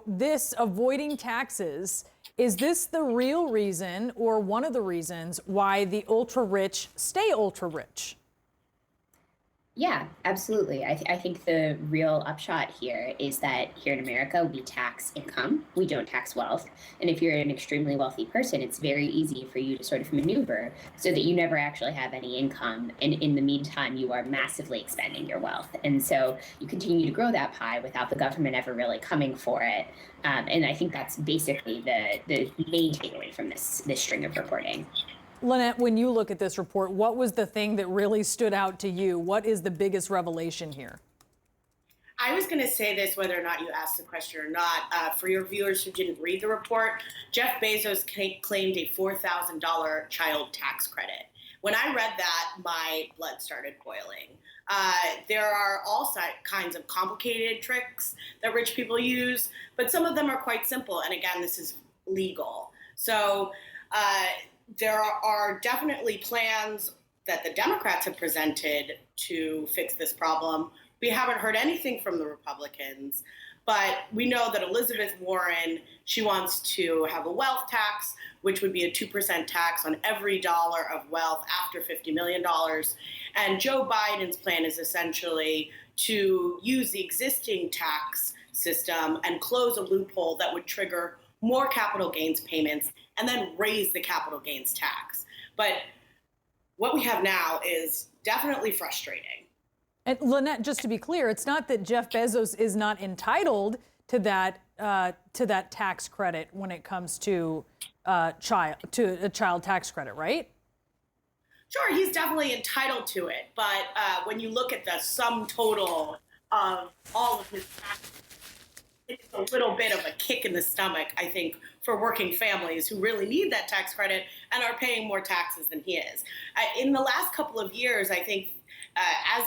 this avoiding taxes, is this the real reason or one of the reasons why the ultra-rich stay ultra-rich? Yeah, absolutely. I think the real upshot here is that here in America, we tax income. We don't tax wealth. And if you're an extremely wealthy person, it's very easy for you to sort of maneuver so that you never actually have any income. And in the meantime, you are massively expanding your wealth. And so you continue to grow that pie without the government ever really coming for it. And I think that's basically the main takeaway from this string of reporting. Lynette, when you look at this report, what was the thing that really stood out to you? What is the biggest revelation here? I was going to say this whether or not you asked the question or not. For your viewers who didn't read the report, Jeff Bezos claimed a $4,000 child tax credit. When I read that, my blood started boiling. There are all kinds of complicated tricks that rich people use, but some of them are quite simple. And again, this is legal. So there are definitely plans that the Democrats have presented to fix this problem. We haven't heard anything from the Republicans, but we know that Elizabeth Warren, she wants to have a wealth tax, which would be a 2% tax on every dollar of wealth after $50 million. And Joe Biden's plan is essentially to use the existing tax system and close a loophole that would trigger more capital gains payments and then raise the capital gains tax. But what we have now is definitely frustrating. And Lynette, just to be clear, it's not that Jeff Bezos is not entitled to that tax credit when it comes to a child tax credit, right? Sure, he's definitely entitled to it. But when you look at the sum total of all of his taxes, it's a little bit of a kick in the stomach, I think, for working families who really need that tax credit and are paying more taxes than he is. In the last couple of years, I think as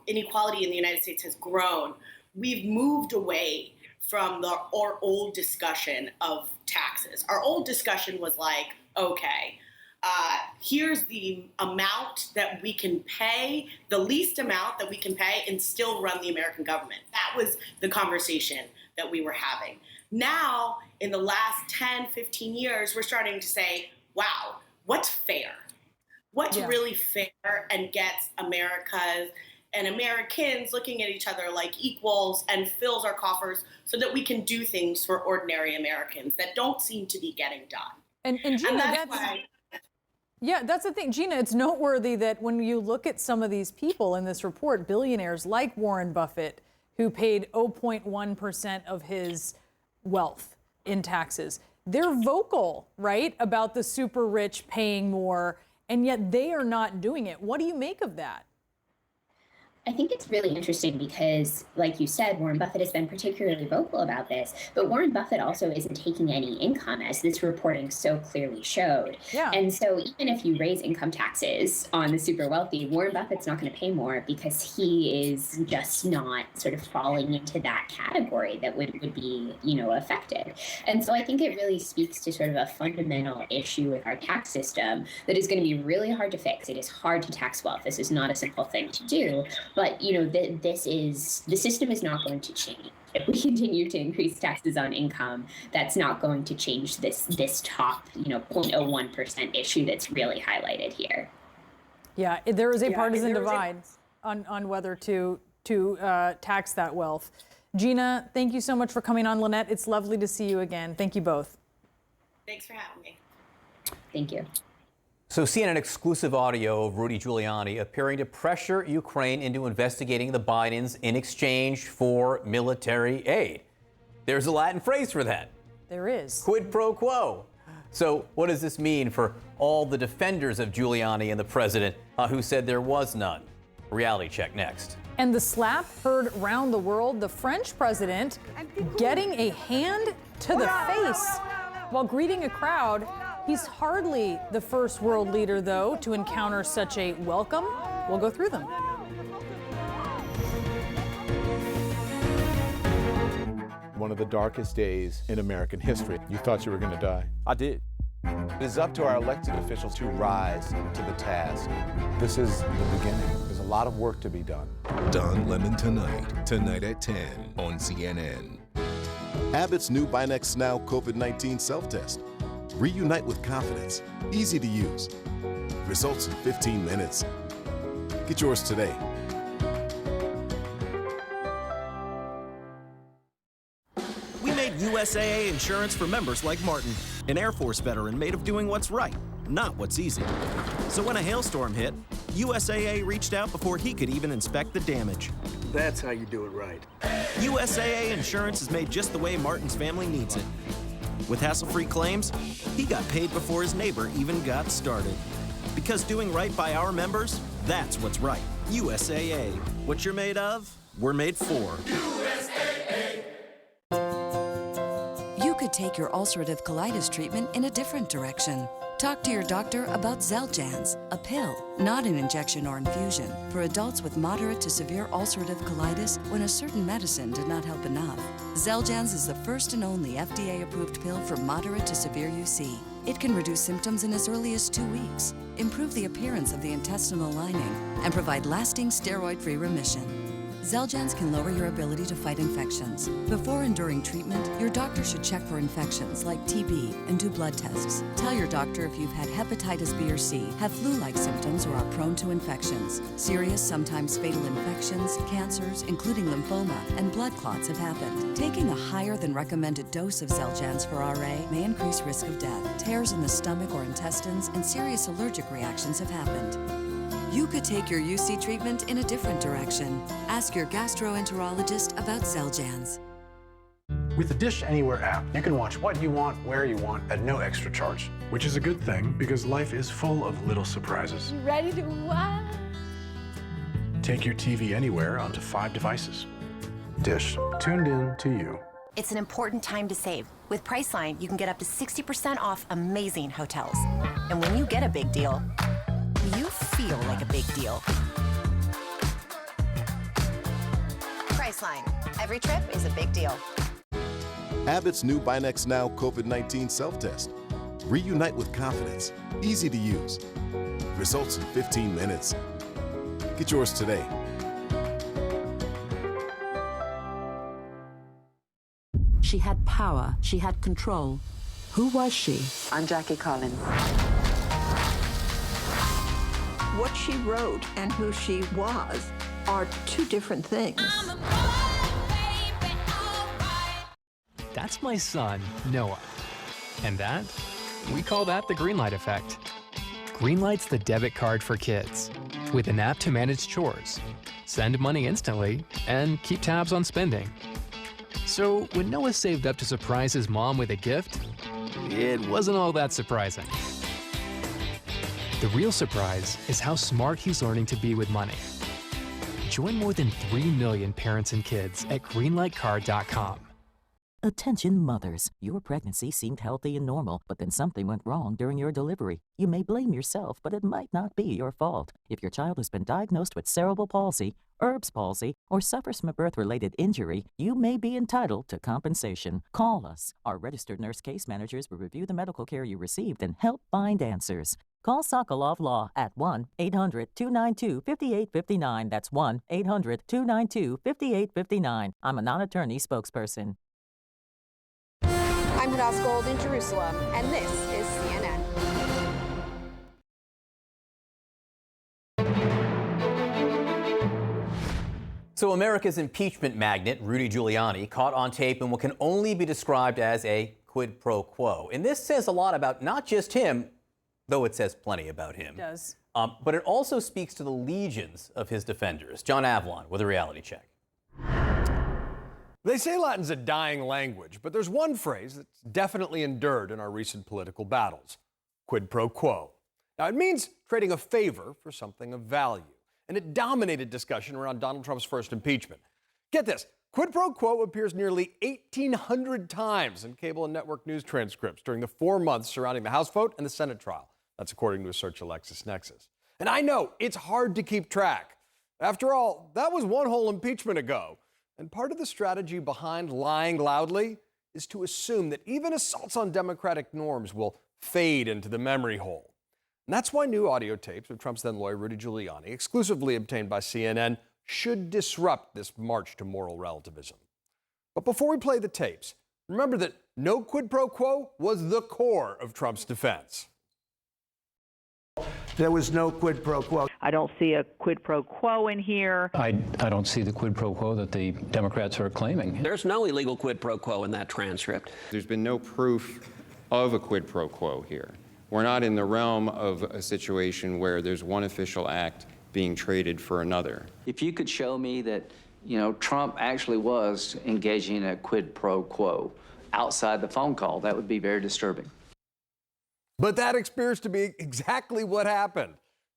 inequality in the United States has grown, we've moved away from our old discussion of taxes. Our old discussion was like, okay, here's the amount that we can pay, the least amount that we can pay and still run the American government. That was the conversation that we were having. Now, in the last 10, 15 years, we're starting to say, wow, what's fair? What's really fair and gets America's and Americans looking at each other like equals and fills our coffers so that we can do things for ordinary Americans that don't seem to be getting done. And Gina, that's why. Yeah, that's the thing. Gina, it's noteworthy that when you look at some of these people in this report, billionaires like Warren Buffett, who paid 0.1% of his wealth in taxes, they're vocal, right, about the super rich paying more, and yet they are not doing it. What do you make of that? I think it's really interesting because, like you said, Warren Buffett has been particularly vocal about this, but Warren Buffett also isn't taking any income, as this reporting so clearly showed. Yeah. And so even if you raise income taxes on the super wealthy, Warren Buffett's not going to pay more because he is just not sort of falling into that category that would be, affected. And so I think it really speaks to sort of a fundamental issue with our tax system that is going to be really hard to fix. It is hard to tax wealth. This is not a simple thing to do. But, the system is not going to change. If we continue to increase taxes on income, that's not going to change this top, 0.01% issue that's really highlighted here. Yeah, there is a partisan divide on whether to tax that wealth. Gina, thank you so much for coming on. Lynette, it's lovely to see you again. Thank you both. Thanks for having me. Thank you. So CNN exclusive audio of Rudy Giuliani appearing to pressure Ukraine into investigating the Bidens in exchange for military aid. There's a Latin phrase for that. There is. Quid pro quo. So what does this mean for all the defenders of Giuliani and the president who said there was none? Reality check next. And the slap heard around the world, the French president getting a hand to the face while greeting a crowd. He's hardly the first world leader, though, to encounter such a welcome. We'll go through them. One of the darkest days in American history. You thought you were going to die? I did. It is up to our elected officials to rise to the task. This is the beginning. There's a lot of work to be done. Don Lemon tonight at 10 on CNN. Abbott's new Binex Now COVID-19 self-test. Reunite with confidence. Easy to use. Results in 15 minutes. Get yours today. We made USAA insurance for members like Martin, an Air Force veteran made of doing what's right, not what's easy. So when a hailstorm hit, USAA reached out before he could even inspect the damage. That's how you do it right. USAA insurance is made just the way Martin's family needs it. With hassle-free claims, he got paid before his neighbor even got started. Because doing right by our members, that's what's right. USAA. What you're made of, we're made for. You could take your ulcerative colitis treatment in a different direction. Talk to your doctor about Xeljanz, a pill, not an injection or infusion, for adults with moderate to severe ulcerative colitis when a certain medicine did not help enough. Xeljanz is the first and only FDA-approved pill for moderate to severe UC. It can reduce symptoms in as early as 2 weeks, improve the appearance of the intestinal lining, and provide lasting steroid-free remission. Xeljanz can lower your ability to fight infections. Before and during treatment, your doctor should check for infections like TB and do blood tests. Tell your doctor if you've had hepatitis B or C, have flu-like symptoms, or are prone to infections. Serious, sometimes fatal infections, cancers, including lymphoma, and blood clots have happened. Taking a higher than recommended dose of Xeljanz for RA may increase risk of death. Tears in the stomach or intestines and serious allergic reactions have happened. You could take your UC treatment in a different direction. Ask your gastroenterologist about Xeljanz. With the Dish Anywhere app, you can watch what you want, where you want, at no extra charge. Which is a good thing, because life is full of little surprises. You ready to what? Take your TV anywhere onto 5 devices. Dish, tuned in to you. It's an important time to save. With Priceline, you can get up to 60% off amazing hotels. And when you get a big deal, you feel like a big deal. Priceline. Every trip is a big deal. Abbott's new Binex Now COVID-19 self-test. Reunite with confidence. Easy to use. Results in 15 minutes. Get yours today. She had power. She had control. Who was she? I'm Jackie Collins. What she wrote and who she was are two different things. That's my son, Noah. And that? We call that the Greenlight effect. Greenlight's the debit card for kids, with an app to manage chores, send money instantly, and keep tabs on spending. So when Noah saved up to surprise his mom with a gift, it wasn't all that surprising. The real surprise is how smart he's learning to be with money. Join more than 3 million parents and kids at greenlightcard.com. Attention mothers. Your pregnancy seemed healthy and normal, but then something went wrong during your delivery. You may blame yourself, but it might not be your fault. If your child has been diagnosed with cerebral palsy, Erb's palsy, or suffers from a birth-related injury, you may be entitled to compensation. Call us. Our registered nurse case managers will review the medical care you received and help find answers. Call Sokolov Law at 1-800-292-5859. That's 1-800-292-5859. I'm a non-attorney spokesperson. I'm Hadas Gold in Jerusalem, and this is CNN. So America's impeachment magnate, Rudy Giuliani, caught on tape in what can only be described as a quid pro quo. And this says a lot about not just him, though it says plenty about him. It does. But it also speaks to the legions of his defenders. John Avalon with a reality check. They say Latin's a dying language, but there's one phrase that's definitely endured in our recent political battles: quid pro quo. Now, it means trading a favor for something of value, and it dominated discussion around Donald Trump's first impeachment. Get this, quid pro quo appears nearly 1,800 times in cable and network news transcripts during the 4 months surrounding the House vote and the Senate trial. That's according to a search of LexisNexis. And I know it's hard to keep track. After all, that was one whole impeachment ago. And part of the strategy behind lying loudly is to assume that even assaults on democratic norms will fade into the memory hole. And that's why new audio tapes of Trump's then lawyer Rudy Giuliani, exclusively obtained by CNN, should disrupt this march to moral relativism. But before we play the tapes, remember that no quid pro quo was the core of Trump's defense. There was no quid pro quo. I don't see a quid pro quo in here. I don't see the quid pro quo that the Democrats are claiming. There's no illegal quid pro quo in that transcript. There's been no proof of a quid pro quo here. We're not in the realm of a situation where there's one official act being traded for another. If you could show me that, Trump actually was engaging in a quid pro quo outside the phone call, that would be very disturbing. But that appears to be exactly what happened.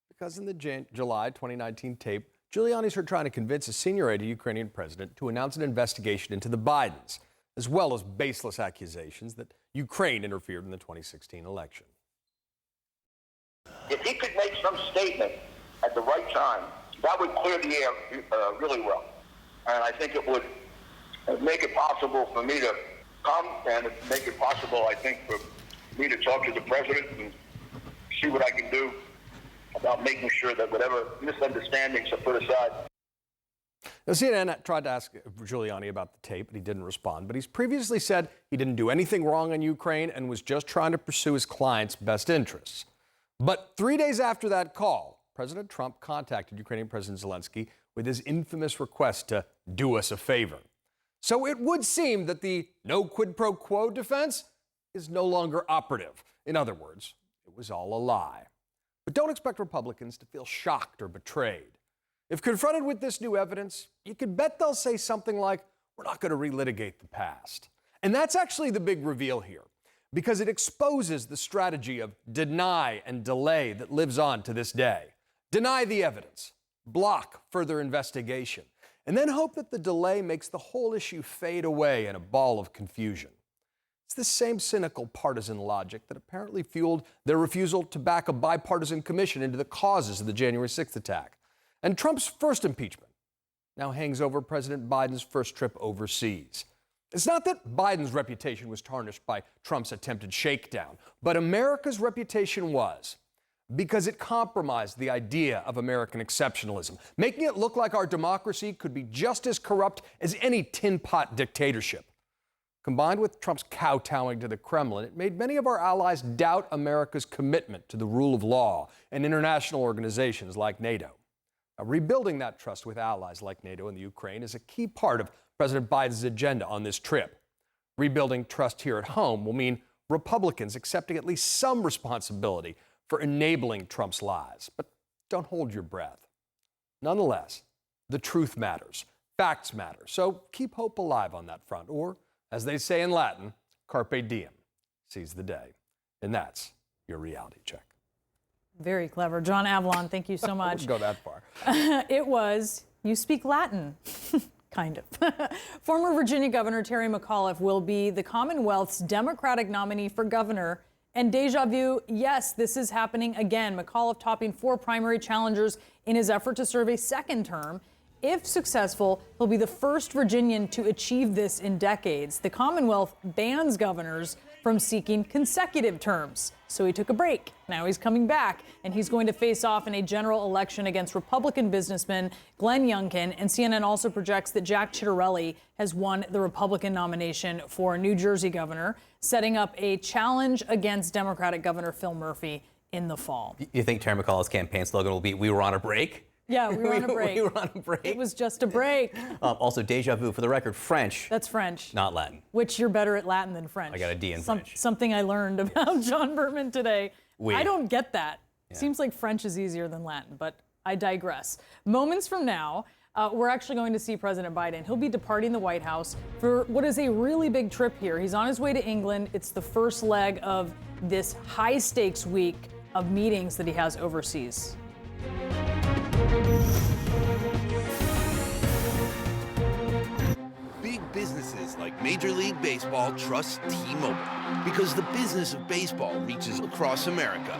Because in the July 2019 tape, Giuliani's heard trying to convince a senior aide to Ukrainian president to announce an investigation into the Bidens, as well as baseless accusations that Ukraine interfered in the 2016 election. If he could make some statement at the right time, that would clear the air really well. And I think it would make it possible for me to come and make it possible, I think, for me to talk to the president and see what I can do about making sure that whatever misunderstandings are put aside. Now, CNN tried to ask Giuliani about the tape, but he didn't respond. But he's previously said he didn't do anything wrong in Ukraine and was just trying to pursue his client's best interests. But 3 days after that call, President Trump contacted Ukrainian President Zelensky with his infamous request to do us a favor. So it would seem that the no quid pro quo defense is no longer operative. In other words, it was all a lie. But don't expect Republicans to feel shocked or betrayed. If confronted with this new evidence, you can bet they'll say something like, we're not going to relitigate the past. And that's actually the big reveal here, because it exposes the strategy of deny and delay that lives on to this day. Deny the evidence, block further investigation, and then hope that the delay makes the whole issue fade away in a ball of confusion. It's the same cynical partisan logic that apparently fueled their refusal to back a bipartisan commission into the causes of the January 6th attack. And Trump's first impeachment now hangs over President Biden's first trip overseas. It's not that Biden's reputation was tarnished by Trump's attempted shakedown, but America's reputation was, because it compromised the idea of American exceptionalism, making it look like our democracy could be just as corrupt as any tin pot dictatorship. Combined with Trump's kowtowing to the Kremlin, it made many of our allies doubt America's commitment to the rule of law and international organizations like NATO. Now, rebuilding that trust with allies like NATO and the Ukraine is a key part of President Biden's agenda on this trip. Rebuilding trust here at home will mean Republicans accepting at least some responsibility for enabling Trump's lies. But don't hold your breath. Nonetheless, the truth matters. Facts matter. So keep hope alive on that front. Or, as they say in Latin, carpe diem, seize the day. And that's your reality check. Very clever. John Avalon, thank you so much. I wouldn't go that far. It was, you speak Latin. Kind of. Former Virginia Governor Terry McAuliffe will be the Commonwealth's Democratic nominee for governor. And deja vu, yes, this is happening again. McAuliffe topping 4 primary challengers in his effort to serve a second term. If successful, he'll be the first Virginian to achieve this in decades. The Commonwealth bans governors from seeking consecutive terms. So he took a break. Now he's coming back, and he's going to face off in a general election against Republican businessman Glenn Youngkin. And CNN also projects that Jack Ciattarelli has won the Republican nomination for New Jersey governor, setting up a challenge against Democratic Governor Phil Murphy in the fall. You think Terry McAuliffe's campaign slogan will be, "We were on a break"? Yeah, we were on a break. We were on a break. It was just a break. Also, deja vu, for the record, French. That's French. Not Latin. Which you're better at Latin than French. I got a D in French. Something I learned about John Berman today. Oui. I don't get that. Yeah. Seems like French is easier than Latin, but I digress. Moments from now, we're actually going to see President Biden. He'll be departing the White House for what is a really big trip here. He's on his way to England. It's the first leg of this high-stakes week of meetings that he has overseas. Big businesses like Major League Baseball trust T-Mobile because the business of baseball reaches across America,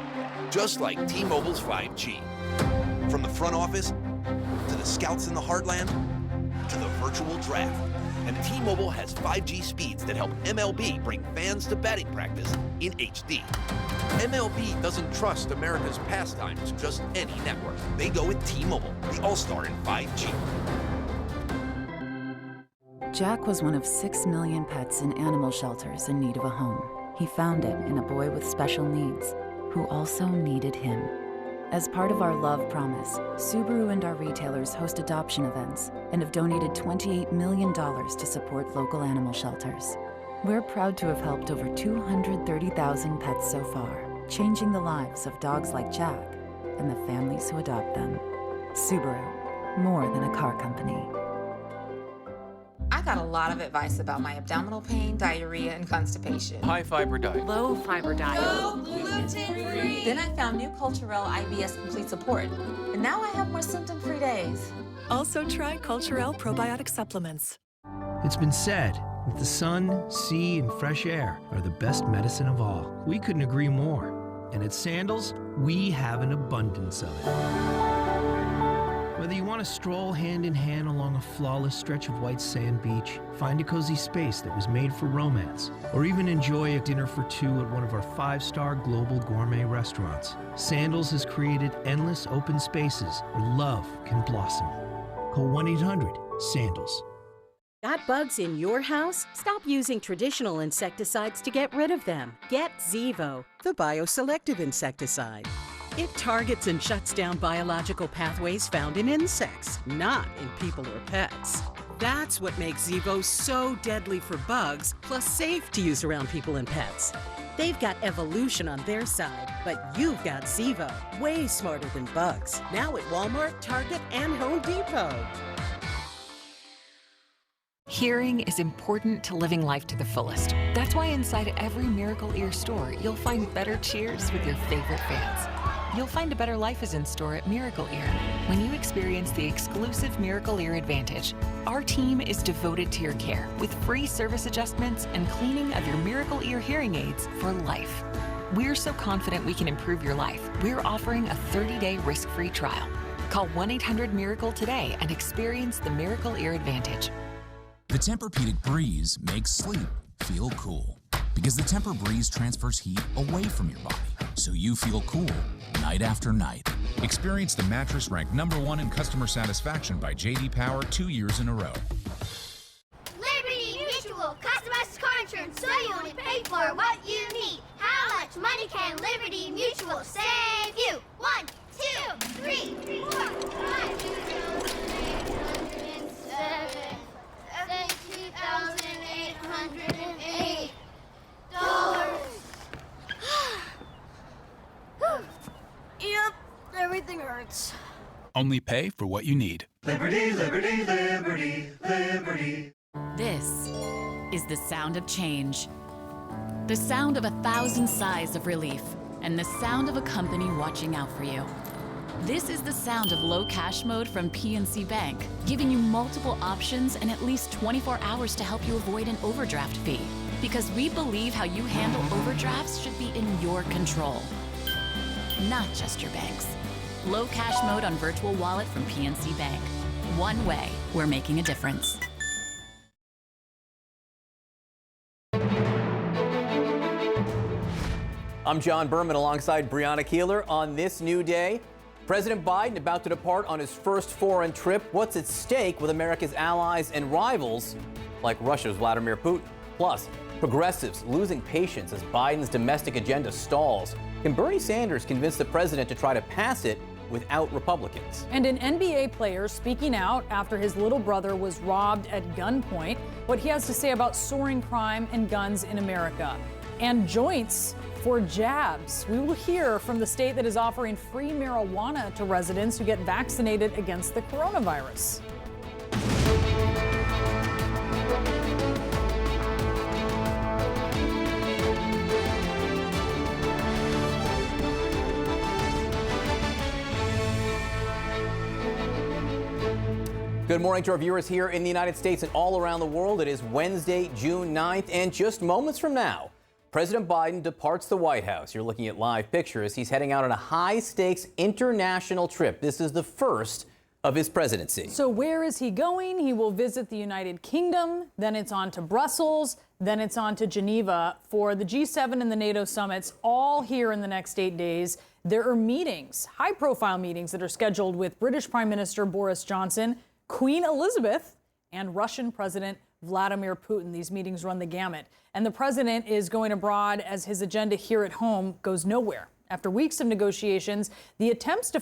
just like T-Mobile's 5G. From the front office to the scouts in the heartland to the virtual draft. And T-Mobile has 5G speeds that help MLB bring fans to batting practice in HD. MLB doesn't trust America's pastime to just any network. They go with T-Mobile, the all-star in 5G. Jack was one of 6 million pets in animal shelters in need of a home. He found it in a boy with special needs who also needed him. As part of our love promise, Subaru and our retailers host adoption events and have donated $28 million to support local animal shelters. We're proud to have helped over 230,000 pets so far, changing the lives of dogs like Jack and the families who adopt them. Subaru, more than a car company. I got a lot of advice about my abdominal pain, diarrhea, and constipation. High fiber diet. Low fiber diet. Go gluten-free. Then I found New Culturelle IBS Complete Support, and now I have more symptom-free days. Also try Culturelle probiotic supplements. It's been said that the sun, sea, and fresh air are the best medicine of all. We couldn't agree more. And at Sandals, we have an abundance of it. Whether you want to stroll hand in hand along a flawless stretch of white sand beach, find a cozy space that was made for romance, or even enjoy a dinner for two at one of our 5-star global gourmet restaurants, Sandals has created endless open spaces where love can blossom. Call 1-800-SANDALS. Got bugs in your house? Stop using traditional insecticides to get rid of them. Get Zevo, the bioselective insecticide. It targets and shuts down biological pathways found in insects, not in people or pets. That's what makes Zevo so deadly for bugs, plus safe to use around people and pets. They've got evolution on their side, but you've got Zevo, way smarter than bugs. Now at Walmart, Target, and Home Depot. Hearing is important to living life to the fullest. That's why inside every Miracle Ear store, you'll find better cheers with your favorite fans. You'll find a better life is in store at Miracle Ear. When you experience the exclusive Miracle Ear Advantage, our team is devoted to your care with free service adjustments and cleaning of your Miracle Ear hearing aids for life. We're so confident we can improve your life, we're offering a 30-day risk-free trial. Call 1-800-MIRACLE today and experience the Miracle Ear Advantage. The Tempur-Pedic Breeze makes sleep feel cool. Because the Tempur-Breeze transfers heat away from your body, so you feel cool night after night. Experience the mattress ranked #1 in customer satisfaction by J.D. Power 2 years in a row. Liberty Mutual customized car insurance, so you only pay for what you need. How much money can Liberty Mutual save you? 1, 2, 3, 4, 5, 6, 7, $2,808. Yep, everything hurts. Only pay for what you need. Liberty, liberty, liberty, liberty. This is the sound of change. The sound of 1,000 sighs of relief, and the sound of a company watching out for you. This is the sound of low cash mode from PNC Bank, giving you multiple options and at least 24 hours to help you avoid an overdraft fee. Because we believe how you handle overdrafts should be in your control, not just your bank's. Low cash mode on virtual wallet from PNC Bank. One way, we're making a difference. I'm John Berman alongside Brianna Keeler on this new day. President Biden about to depart on his first foreign trip. What's at stake with America's allies and rivals like Russia's Vladimir Putin? Plus, progressives losing patience as Biden's domestic agenda stalls. Can Bernie Sanders convince the president to try to pass it without Republicans? And an NBA player speaking out after his little brother was robbed at gunpoint. What he has to say about soaring crime and guns in America. And joints for jabs. We will hear from the state that is offering free marijuana to residents who get vaccinated against the coronavirus. Good morning to our viewers here in the United States and all around the world. It is Wednesday, June 9th, and just moments from now, President Biden departs the White House. You're looking at live pictures. He's heading out on a high-stakes international trip. This is the first of his presidency. So where is he going? He will visit the United Kingdom, then it's on to Brussels, then it's on to Geneva for the G7 and the NATO summits, all here in the next 8 days. There are meetings, high-profile meetings that are scheduled with British Prime Minister Boris Johnson, Queen Elizabeth, and Russian President Vladimir Putin. These meetings run the gamut. And the president is going abroad as his agenda here at home goes nowhere. After weeks of negotiations, the attempts to